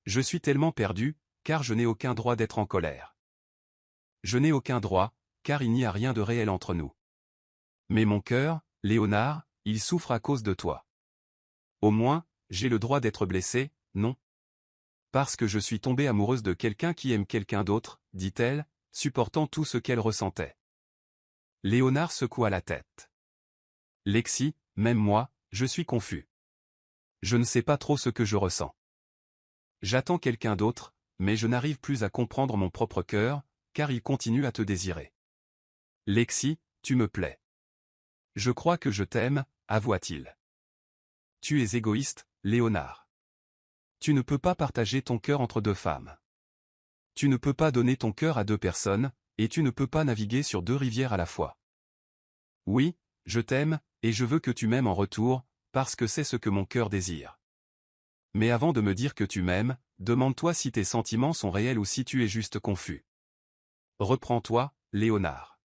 Je suis tellement perdue, car je n'ai aucun droit d'être en colère. Je n'ai aucun droit, car il n'y a rien de réel entre nous. Mais mon cœur, Léonard, il souffre à cause de toi. Au moins, j'ai le droit d'être blessée, non? Parce que je suis tombée amoureuse de quelqu'un qui aime quelqu'un d'autre, dit-elle, supportant tout ce qu'elle ressentait. Léonard secoua la tête. Lexi, même moi, je suis confus. Je ne sais pas trop ce que je ressens. J'attends quelqu'un d'autre, mais je n'arrive plus à comprendre mon propre cœur, car il continue à te désirer. Lexi, tu me plais. Je crois que je t'aime, avoua-t-il. Tu es égoïste, Léonard. Tu ne peux pas partager ton cœur entre deux femmes. Tu ne peux pas donner ton cœur à deux personnes, et tu ne peux pas naviguer sur deux rivières à la fois. Oui, je t'aime, et je veux que tu m'aimes en retour, parce que c'est ce que mon cœur désire. Mais avant de me dire que tu m'aimes, demande-toi si tes sentiments sont réels ou si tu es juste confus. Reprends-toi, Léonard.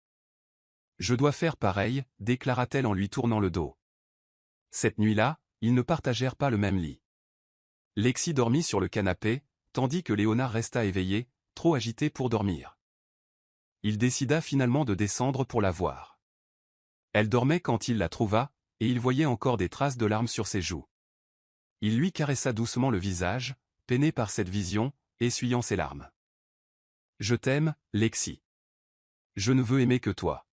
Je dois faire pareil, déclara-t-elle en lui tournant le dos. Cette nuit-là, ils ne partagèrent pas le même lit. Lexi dormit sur le canapé, tandis que Léonard resta éveillé, trop agité pour dormir. Il décida finalement de descendre pour la voir. Elle dormait quand il la trouva, et il voyait encore des traces de larmes sur ses joues. Il lui caressa doucement le visage, peiné par cette vision, essuyant ses larmes. « Je t'aime, Lexi. Je ne veux aimer que toi.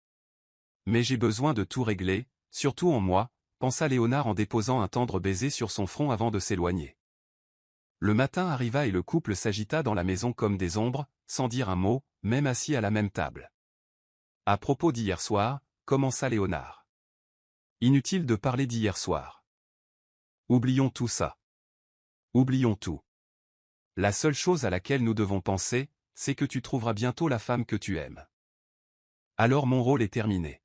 Mais j'ai besoin de tout régler, surtout en moi, pensa Léonard en déposant un tendre baiser sur son front avant de s'éloigner. Le matin arriva et le couple s'agita dans la maison comme des ombres, sans dire un mot, même assis à la même table. À propos d'hier soir, commença Léonard. Inutile de parler d'hier soir. Oublions tout ça. Oublions tout. La seule chose à laquelle nous devons penser, c'est que tu trouveras bientôt la femme que tu aimes. Alors mon rôle est terminé.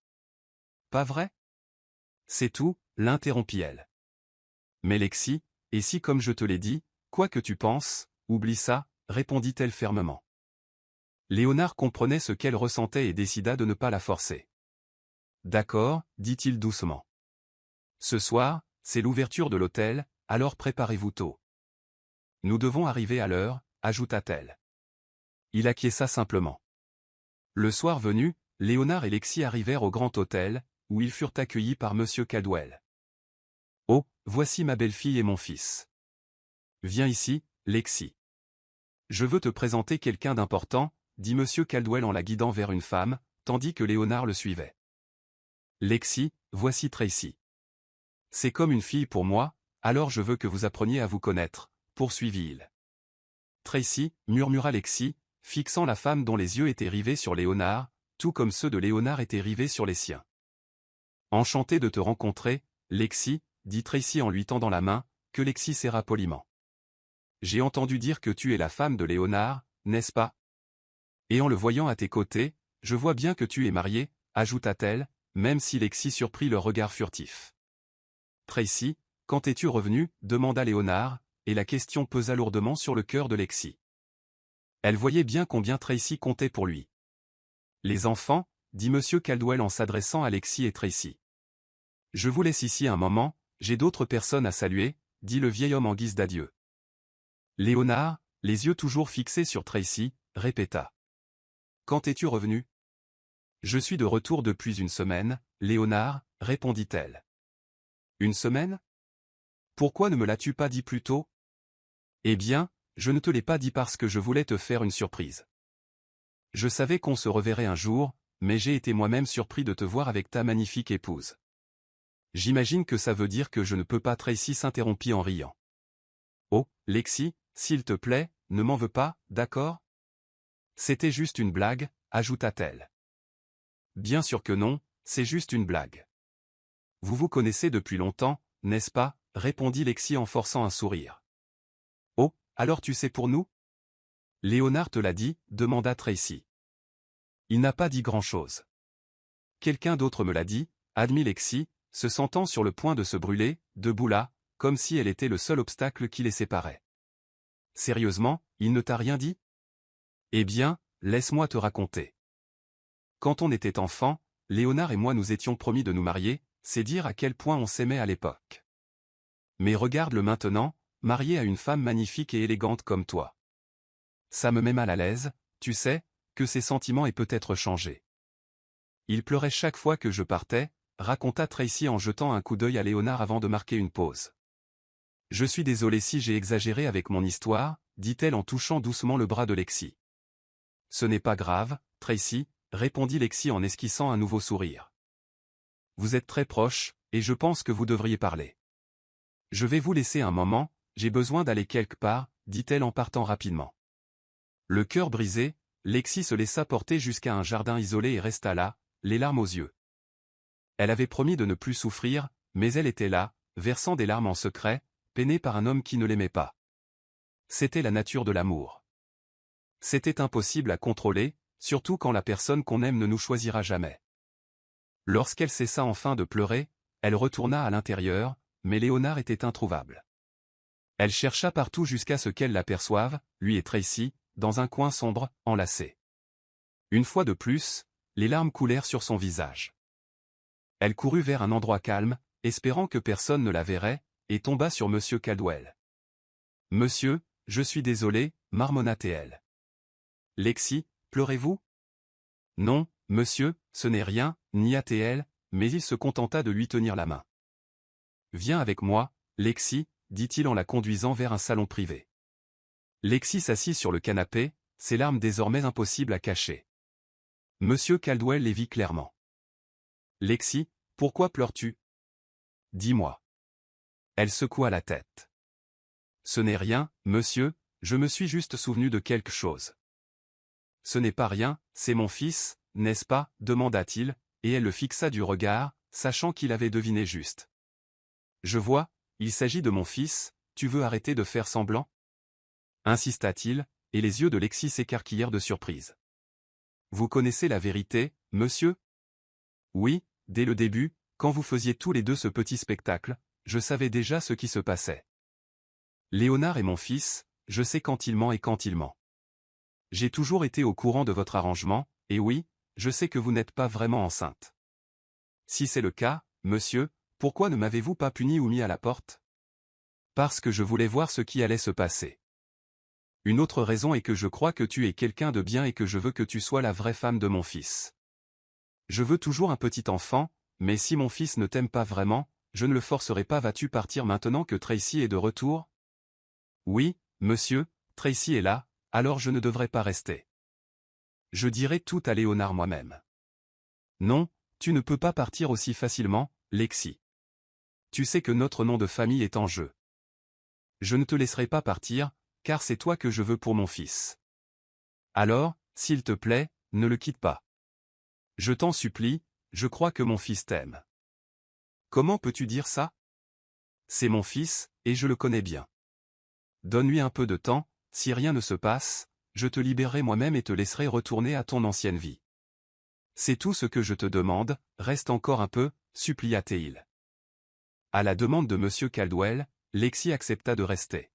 Pas vrai? C'est tout, l'interrompit-elle. Mais Lexi, et si comme je te l'ai dit, quoi que tu penses, oublie ça, répondit-elle fermement. Léonard comprenait ce qu'elle ressentait et décida de ne pas la forcer. D'accord, dit-il doucement. Ce soir, c'est l'ouverture de l'hôtel, alors préparez-vous tôt. Nous devons arriver à l'heure, ajouta-t-elle. Il acquiesça simplement. Le soir venu, Léonard et Lexi arrivèrent au grand hôtel, où ils furent accueillis par Monsieur Caldwell. « Oh, voici ma belle-fille et mon fils. Viens ici, Lexi. Je veux te présenter quelqu'un d'important, dit Monsieur Caldwell en la guidant vers une femme, tandis que Léonard le suivait. Lexi, voici Tracy. C'est comme une fille pour moi, alors je veux que vous appreniez à vous connaître, poursuivit-il. Tracy, murmura Lexi, fixant la femme dont les yeux étaient rivés sur Léonard, tout comme ceux de Léonard étaient rivés sur les siens. Enchanté de te rencontrer, Lexi, dit Tracy en lui tendant la main, que Lexi serra poliment. J'ai entendu dire que tu es la femme de Léonard, n'est-ce pas? Et en le voyant à tes côtés, je vois bien que tu es mariée, ajouta-t-elle, même si Lexi surprit leur regard furtif. Tracy, quand es-tu revenu? Demanda Léonard, et la question pesa lourdement sur le cœur de Lexi. Elle voyait bien combien Tracy comptait pour lui. Les enfants, dit Monsieur Caldwell en s'adressant à Lexi et Tracy. Je vous laisse ici un moment, j'ai d'autres personnes à saluer, dit le vieil homme en guise d'adieu. Léonard, les yeux toujours fixés sur Tracy, répéta. Quand es-tu revenu? Je suis de retour depuis une semaine, Léonard, répondit-elle. Une semaine? Pourquoi ne me l'as-tu pas dit plus tôt? Eh bien, je ne te l'ai pas dit parce que je voulais te faire une surprise. Je savais qu'on se reverrait un jour, mais j'ai été moi-même surpris de te voir avec ta magnifique épouse. J'imagine que ça veut dire que je ne peux pas. Tracy s'interrompit en riant. Oh, Lexi, s'il te plaît, ne m'en veux pas, d'accord? C'était juste une blague, ajouta-t-elle. Bien sûr que non, c'est juste une blague. Vous vous connaissez depuis longtemps, n'est-ce pas? Répondit Lexi en forçant un sourire. Oh, alors tu sais pour nous? Léonard te l'a dit, demanda Tracy. Il n'a pas dit grand-chose. Quelqu'un d'autre me l'a dit, admit Lexi, se sentant sur le point de se brûler, debout là, comme si elle était le seul obstacle qui les séparait. Sérieusement, il ne t'a rien dit? Eh bien, laisse-moi te raconter. Quand on était enfant, Léonard et moi nous étions promis de nous marier, c'est dire à quel point on s'aimait à l'époque. Mais regarde-le maintenant, marié à une femme magnifique et élégante comme toi. Ça me met mal à l'aise, tu sais, que ses sentiments aient peut-être changé. Il pleurait chaque fois que je partais, raconta Tracy en jetant un coup d'œil à Léonard avant de marquer une pause. Je suis désolé si j'ai exagéré avec mon histoire, dit-elle en touchant doucement le bras de Lexi. Ce n'est pas grave, Tracy, répondit Lexi en esquissant un nouveau sourire. Vous êtes très proches, et je pense que vous devriez parler. Je vais vous laisser un moment, j'ai besoin d'aller quelque part, dit-elle en partant rapidement. Le cœur brisé, Lexi se laissa porter jusqu'à un jardin isolé et resta là, les larmes aux yeux. Elle avait promis de ne plus souffrir, mais elle était là, versant des larmes en secret, peinée par un homme qui ne l'aimait pas. C'était la nature de l'amour. C'était impossible à contrôler, surtout quand la personne qu'on aime ne nous choisira jamais. Lorsqu'elle cessa enfin de pleurer, elle retourna à l'intérieur, mais Léonard était introuvable. Elle chercha partout jusqu'à ce qu'elle l'aperçoive, lui et Tracy, dans un coin sombre, enlacés. Une fois de plus, les larmes coulèrent sur son visage. Elle courut vers un endroit calme, espérant que personne ne la verrait, et tomba sur Monsieur Caldwell. « Monsieur, je suis désolé, marmonna-t-elle. Lexi, pleurez-vous? Non, monsieur, ce n'est rien, nia-t-elle, mais il se contenta de lui tenir la main. Viens avec moi, Lexi, dit-il en la conduisant vers un salon privé. Lexi s'assit sur le canapé, ses larmes désormais impossibles à cacher. Monsieur Caldwell les vit clairement. Lexi, pourquoi pleures-tu? Dis-moi. Elle secoua la tête. Ce n'est rien, monsieur, je me suis juste souvenu de quelque chose. Ce n'est pas rien, c'est mon fils, n'est-ce pas? Demanda-t-il, et elle le fixa du regard, sachant qu'il avait deviné juste. Je vois, il s'agit de mon fils, tu veux arrêter de faire semblant? Insista-t-il, et les yeux de Lexi s'écarquillèrent de surprise. Vous connaissez la vérité, monsieur? Oui, dès le début, quand vous faisiez tous les deux ce petit spectacle, je savais déjà ce qui se passait. Léonard est mon fils, je sais quand il ment et quand il ment. J'ai toujours été au courant de votre arrangement, et oui, je sais que vous n'êtes pas vraiment enceinte. Si c'est le cas, monsieur, pourquoi ne m'avez-vous pas puni ou mis à la porte? Parce que je voulais voir ce qui allait se passer. Une autre raison est que je crois que tu es quelqu'un de bien et que je veux que tu sois la vraie femme de mon fils. Je veux toujours un petit enfant, mais si mon fils ne t'aime pas vraiment, je ne le forcerai pas. Vas-tu partir maintenant que Tracy est de retour? Oui, monsieur, Tracy est là, alors je ne devrais pas rester. Je dirai tout à Léonard moi-même. Non, tu ne peux pas partir aussi facilement, Lexi. Tu sais que notre nom de famille est en jeu. Je ne te laisserai pas partir, car c'est toi que je veux pour mon fils. Alors, s'il te plaît, ne le quitte pas. Je t'en supplie, je crois que mon fils t'aime. Comment peux-tu dire ça? C'est mon fils, et je le connais bien. Donne-lui un peu de temps, si rien ne se passe, je te libérerai moi-même et te laisserai retourner à ton ancienne vie. C'est tout ce que je te demande, reste encore un peu, supplia Théil. À la demande de M. Caldwell, Lexi accepta de rester.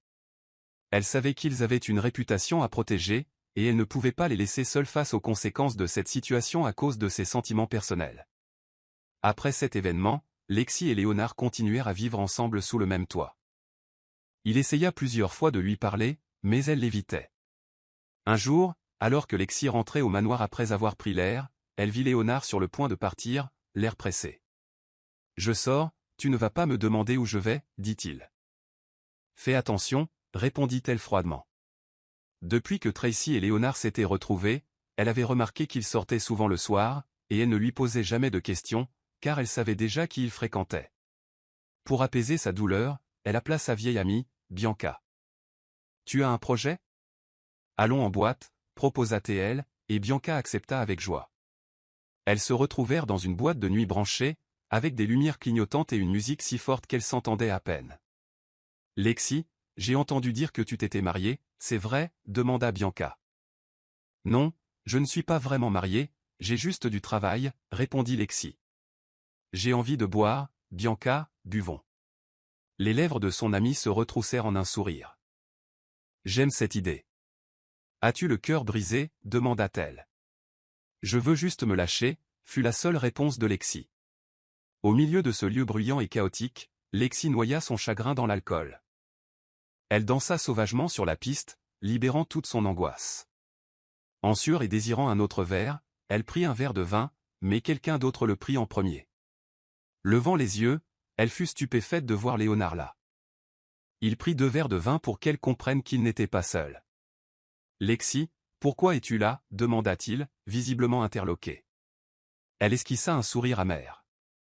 Elle savait qu'ils avaient une réputation à protéger, et elle ne pouvait pas les laisser seuls face aux conséquences de cette situation à cause de ses sentiments personnels. Après cet événement, Lexi et Léonard continuèrent à vivre ensemble sous le même toit. Il essaya plusieurs fois de lui parler, mais elle l'évitait. Un jour, alors que Lexi rentrait au manoir après avoir pris l'air, elle vit Léonard sur le point de partir, l'air pressé. « Je sors, tu ne vas pas me demander où je vais, dit-il. »« Fais attention, répondit-elle froidement. Depuis que Tracy et Léonard s'étaient retrouvés, elle avait remarqué qu'il sortait souvent le soir, et elle ne lui posait jamais de questions, car elle savait déjà qui il fréquentait. Pour apaiser sa douleur, elle appela sa vieille amie, Bianca. « Tu as un projet? Allons en boîte, proposa-t-elle, et Bianca accepta avec joie. Elles se retrouvèrent dans une boîte de nuit branchée, avec des lumières clignotantes et une musique si forte qu'elle s'entendait à peine. « Lexi, j'ai entendu dire que tu t'étais mariée, c'est vrai? Demanda Bianca. « Non, je ne suis pas vraiment mariée, j'ai juste du travail, répondit Lexi. J'ai envie de boire, Bianca, buvons. Les lèvres de son amie se retroussèrent en un sourire. J'aime cette idée. As-tu le cœur brisé? Demanda-t-elle. Je veux juste me lâcher, fut la seule réponse de Lexi. Au milieu de ce lieu bruyant et chaotique, Lexi noya son chagrin dans l'alcool. Elle dansa sauvagement sur la piste, libérant toute son angoisse. En sueur et désirant un autre verre, elle prit un verre de vin, mais quelqu'un d'autre le prit en premier. Levant les yeux, elle fut stupéfaite de voir Léonard là. Il prit 2 verres de vin pour qu'elle comprenne qu'il n'était pas seul. « Lexi, pourquoi es-tu là? Demanda-t-il, visiblement interloqué. Elle esquissa un sourire amer.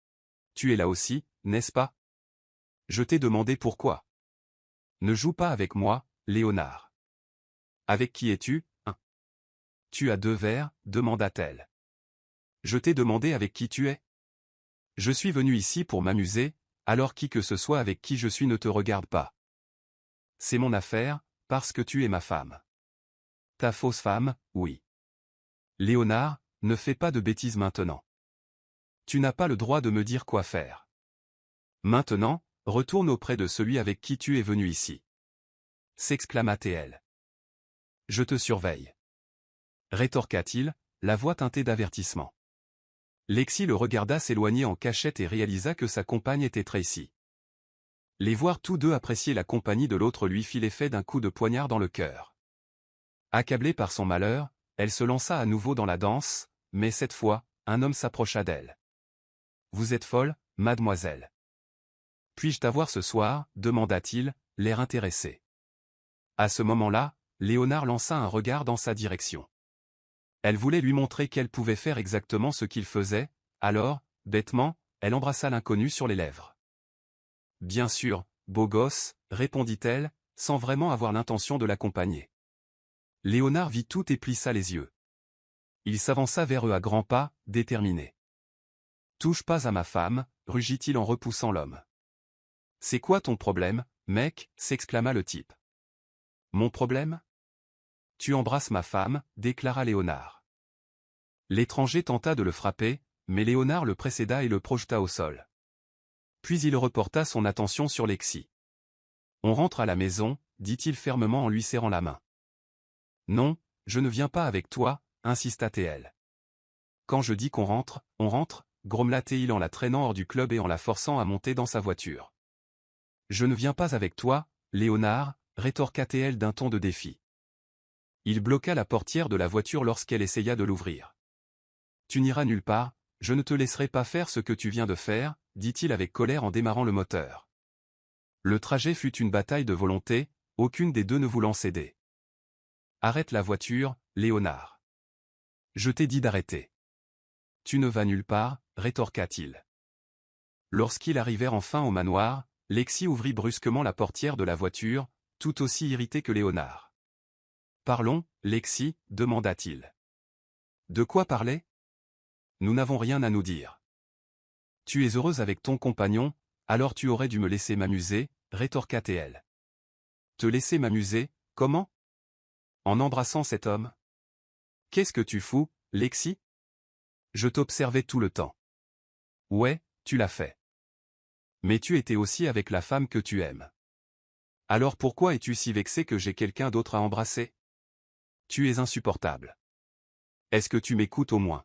« Tu es là aussi, n'est-ce pas? Je t'ai demandé pourquoi. Ne joue pas avec moi, Léonard. Avec qui es-tu, hein? Tu as 2 verres? Demanda-t-elle. Je t'ai demandé avec qui tu es? Je suis venu ici pour m'amuser, alors qui que ce soit avec qui je suis ne te regarde pas. C'est mon affaire, parce que tu es ma femme. Ta fausse femme, oui. Léonard, ne fais pas de bêtises maintenant. Tu n'as pas le droit de me dire quoi faire. Maintenant, retourne auprès de celui avec qui tu es venu ici. S'exclama Théel. Je te surveille. Rétorqua-t-il, la voix teintée d'avertissement. Lexi le regarda s'éloigner en cachette et réalisa que sa compagne était Tracy. Les voir tous deux apprécier la compagnie de l'autre lui fit l'effet d'un coup de poignard dans le cœur. Accablée par son malheur, elle se lança à nouveau dans la danse, mais cette fois, un homme s'approcha d'elle. « Vous êtes folle, mademoiselle. Puis-je t'avoir ce soir? Demanda-t-il, l'air intéressé. À ce moment-là, Léonard lança un regard dans sa direction. Elle voulait lui montrer qu'elle pouvait faire exactement ce qu'il faisait, alors, bêtement, elle embrassa l'inconnu sur les lèvres. Bien sûr, beau gosse, répondit-elle, sans vraiment avoir l'intention de l'accompagner. Léonard vit tout et plissa les yeux. Il s'avança vers eux à grands pas, déterminé. Touche pas à ma femme, rugit-il en repoussant l'homme. C'est quoi ton problème, mec, s'exclama le type. Mon problème? Tu embrasses ma femme, déclara Léonard. L'étranger tenta de le frapper, mais Léonard le précéda et le projeta au sol. Puis il reporta son attention sur Lexi. On rentre à la maison, dit-il fermement en lui serrant la main. Non, je ne viens pas avec toi, insista T.L. Quand je dis qu'on rentre, grommela T.Il en la traînant hors du club et en la forçant à monter dans sa voiture. Je ne viens pas avec toi, Léonard, rétorqua T.L d'un ton de défi. Il bloqua la portière de la voiture lorsqu'elle essaya de l'ouvrir. Tu n'iras nulle part, je ne te laisserai pas faire ce que tu viens de faire, dit-il avec colère en démarrant le moteur. Le trajet fut une bataille de volonté, aucune des deux ne voulant céder. Arrête la voiture, Léonard. Je t'ai dit d'arrêter. Tu ne vas nulle part, rétorqua-t-il. Lorsqu'ils arrivèrent enfin au manoir, Lexi ouvrit brusquement la portière de la voiture, tout aussi irrité que Léonard. Parlons, Lexi, demanda-t-il. De quoi parler? Nous n'avons rien à nous dire. Tu es heureuse avec ton compagnon, alors tu aurais dû me laisser m'amuser, rétorqua T.L. Te laisser m'amuser, comment? En embrassant cet homme? Qu'est-ce que tu fous, Lexi? Je t'observais tout le temps. Ouais, tu l'as fait. Mais tu étais aussi avec la femme que tu aimes. Alors pourquoi es-tu si vexé que j'ai quelqu'un d'autre à embrasser? Tu es insupportable. Est-ce que tu m'écoutes au moins?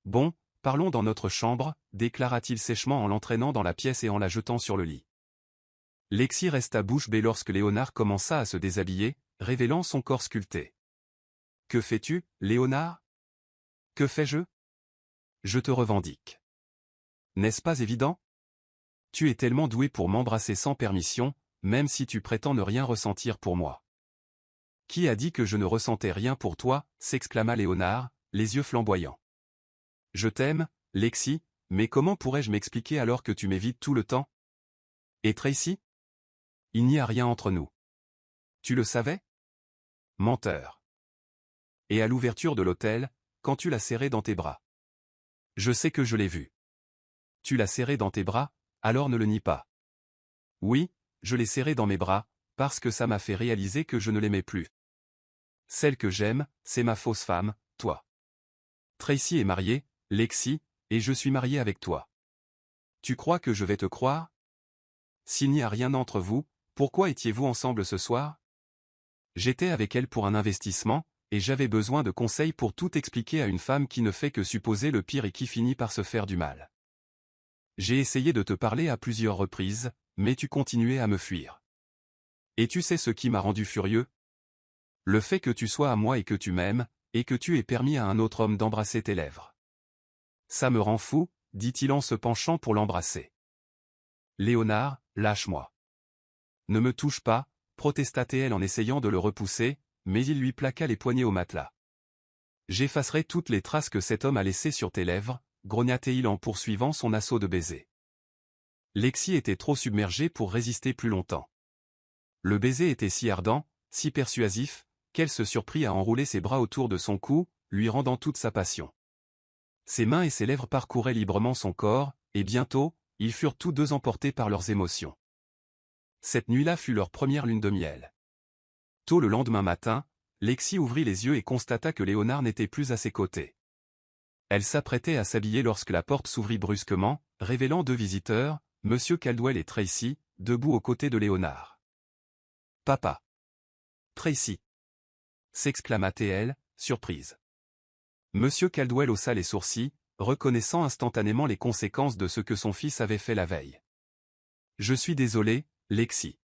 Bon, parlons dans notre chambre, déclara-t-il sèchement en l'entraînant dans la pièce et en la jetant sur le lit. Lexi resta bouche bée lorsque Léonard commença à se déshabiller, révélant son corps sculpté. Que fais-tu, Léonard? Que fais-je? Je te revendique. N'est-ce pas évident? Tu es tellement doué pour m'embrasser sans permission, même si tu prétends ne rien ressentir pour moi. Qui a dit que je ne ressentais rien pour toi, s'exclama Léonard, les yeux flamboyants. Je t'aime, Lexi, mais comment pourrais-je m'expliquer alors que tu m'évites tout le temps? Et Tracy? Il n'y a rien entre nous. Tu le savais? Menteur. Et à l'ouverture de l'hôtel, quand tu l'as serré dans tes bras. Je sais que je l'ai vu. Tu l'as serré dans tes bras, alors ne le nie pas. Oui, je l'ai serré dans mes bras, parce que ça m'a fait réaliser que je ne l'aimais plus. Celle que j'aime, c'est ma fausse femme, toi. Tracy est mariée, Lexi, et je suis marié avec toi. Tu crois que je vais te croire? S'il n'y a rien entre vous, pourquoi étiez-vous ensemble ce soir? J'étais avec elle pour un investissement, et j'avais besoin de conseils pour tout expliquer à une femme qui ne fait que supposer le pire et qui finit par se faire du mal. J'ai essayé de te parler à plusieurs reprises, mais tu continuais à me fuir. Et tu sais ce qui m'a rendu furieux? Le fait que tu sois à moi et que tu m'aimes, et que tu aies permis à un autre homme d'embrasser tes lèvres. Ça me rend fou, dit-il en se penchant pour l'embrasser. Léonard, lâche-moi. Ne me touche pas, protesta T.L en essayant de le repousser, mais il lui plaqua les poignets au matelas. J'effacerai toutes les traces que cet homme a laissées sur tes lèvres, grogna T.Il en poursuivant son assaut de baisers. Lexi était trop submergée pour résister plus longtemps. Le baiser était si ardent, si persuasif, qu'elle se surprit à enrouler ses bras autour de son cou, lui rendant toute sa passion. Ses mains et ses lèvres parcouraient librement son corps, et bientôt, ils furent tous deux emportés par leurs émotions. Cette nuit-là fut leur première lune de miel. Tôt le lendemain matin, Lexi ouvrit les yeux et constata que Léonard n'était plus à ses côtés. Elle s'apprêtait à s'habiller lorsque la porte s'ouvrit brusquement, révélant deux visiteurs, Monsieur Caldwell et Tracy, debout aux côtés de Léonard. « Papa !» « Tracy !» s'exclama T.L., surprise. Monsieur Caldwell haussa les sourcils, reconnaissant instantanément les conséquences de ce que son fils avait fait la veille. « Je suis désolé, Lexi.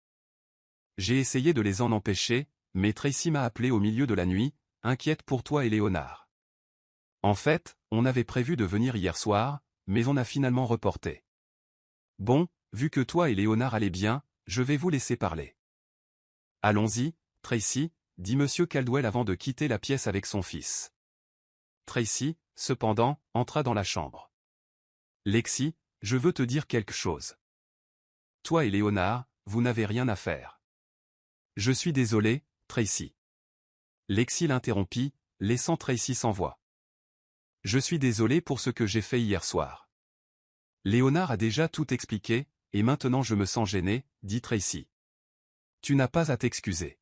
J'ai essayé de les en empêcher, mais Tracy m'a appelé au milieu de la nuit, inquiète pour toi et Léonard. En fait, on avait prévu de venir hier soir, mais on a finalement reporté. Bon, vu que toi et Léonard allez bien, je vais vous laisser parler. Allons-y, Tracy, dit Monsieur Caldwell avant de quitter la pièce avec son fils. Tracy, cependant, entra dans la chambre. Lexi, je veux te dire quelque chose. Toi et Léonard, vous n'avez rien à faire. Je suis désolé, Tracy. Lexi l'interrompit, laissant Tracy sans voix. Je suis désolé pour ce que j'ai fait hier soir. Léonard a déjà tout expliqué, et maintenant je me sens gêné, dit Tracy. Tu n'as pas à t'excuser.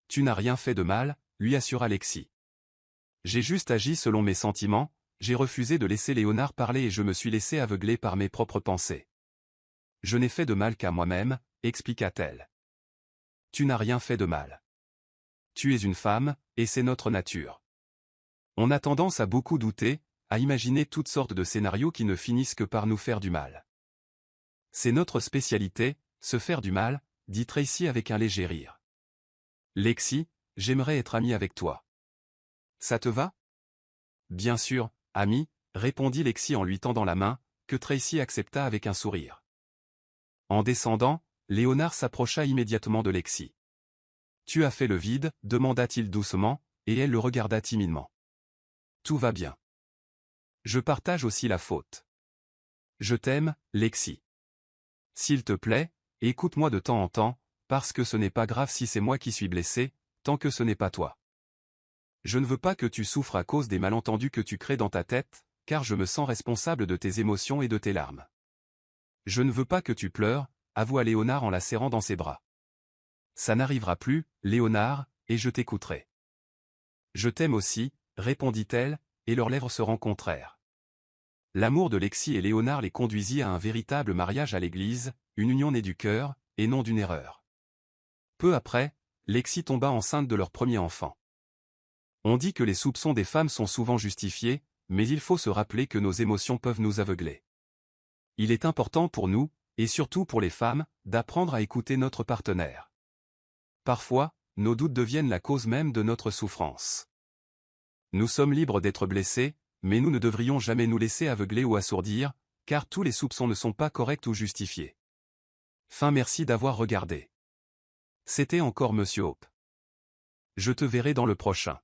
Tu n'as rien fait de mal, lui assura Lexi. J'ai juste agi selon mes sentiments, j'ai refusé de laisser Léonard parler et je me suis laissé aveugler par mes propres pensées. Je n'ai fait de mal qu'à moi-même, expliqua-t-elle. Tu n'as rien fait de mal. Tu es une femme, et c'est notre nature. On a tendance à beaucoup douter, à imaginer toutes sortes de scénarios qui ne finissent que par nous faire du mal. C'est notre spécialité, se faire du mal, dit Tracy avec un léger rire. Lexi, j'aimerais être amie avec toi. Ça te va? Bien sûr, ami, répondit Lexi en lui tendant la main, que Tracy accepta avec un sourire. En descendant, Léonard s'approcha immédiatement de Lexi. Tu as fait le vide, demanda-t-il doucement, et elle le regarda timidement. Tout va bien. Je partage aussi la faute. Je t'aime, Lexi. S'il te plaît, écoute-moi de temps en temps, parce que ce n'est pas grave si c'est moi qui suis blessé, tant que ce n'est pas toi. Je ne veux pas que tu souffres à cause des malentendus que tu crées dans ta tête, car je me sens responsable de tes émotions et de tes larmes. Je ne veux pas que tu pleures, avoua Léonard en la serrant dans ses bras. Ça n'arrivera plus, Léonard, et je t'écouterai. Je t'aime aussi, répondit-elle, et leurs lèvres se rencontrèrent. L'amour de Lexi et Léonard les conduisit à un véritable mariage à l'église, une union née du cœur, et non d'une erreur. Peu après, Lexi tomba enceinte de leur premier enfant. On dit que les soupçons des femmes sont souvent justifiés, mais il faut se rappeler que nos émotions peuvent nous aveugler. Il est important pour nous, et surtout pour les femmes, d'apprendre à écouter notre partenaire. Parfois, nos doutes deviennent la cause même de notre souffrance. Nous sommes libres d'être blessés, mais nous ne devrions jamais nous laisser aveugler ou assourdir, car tous les soupçons ne sont pas corrects ou justifiés. Merci d'avoir regardé. C'était encore Monsieur Hope. Je te verrai dans le prochain.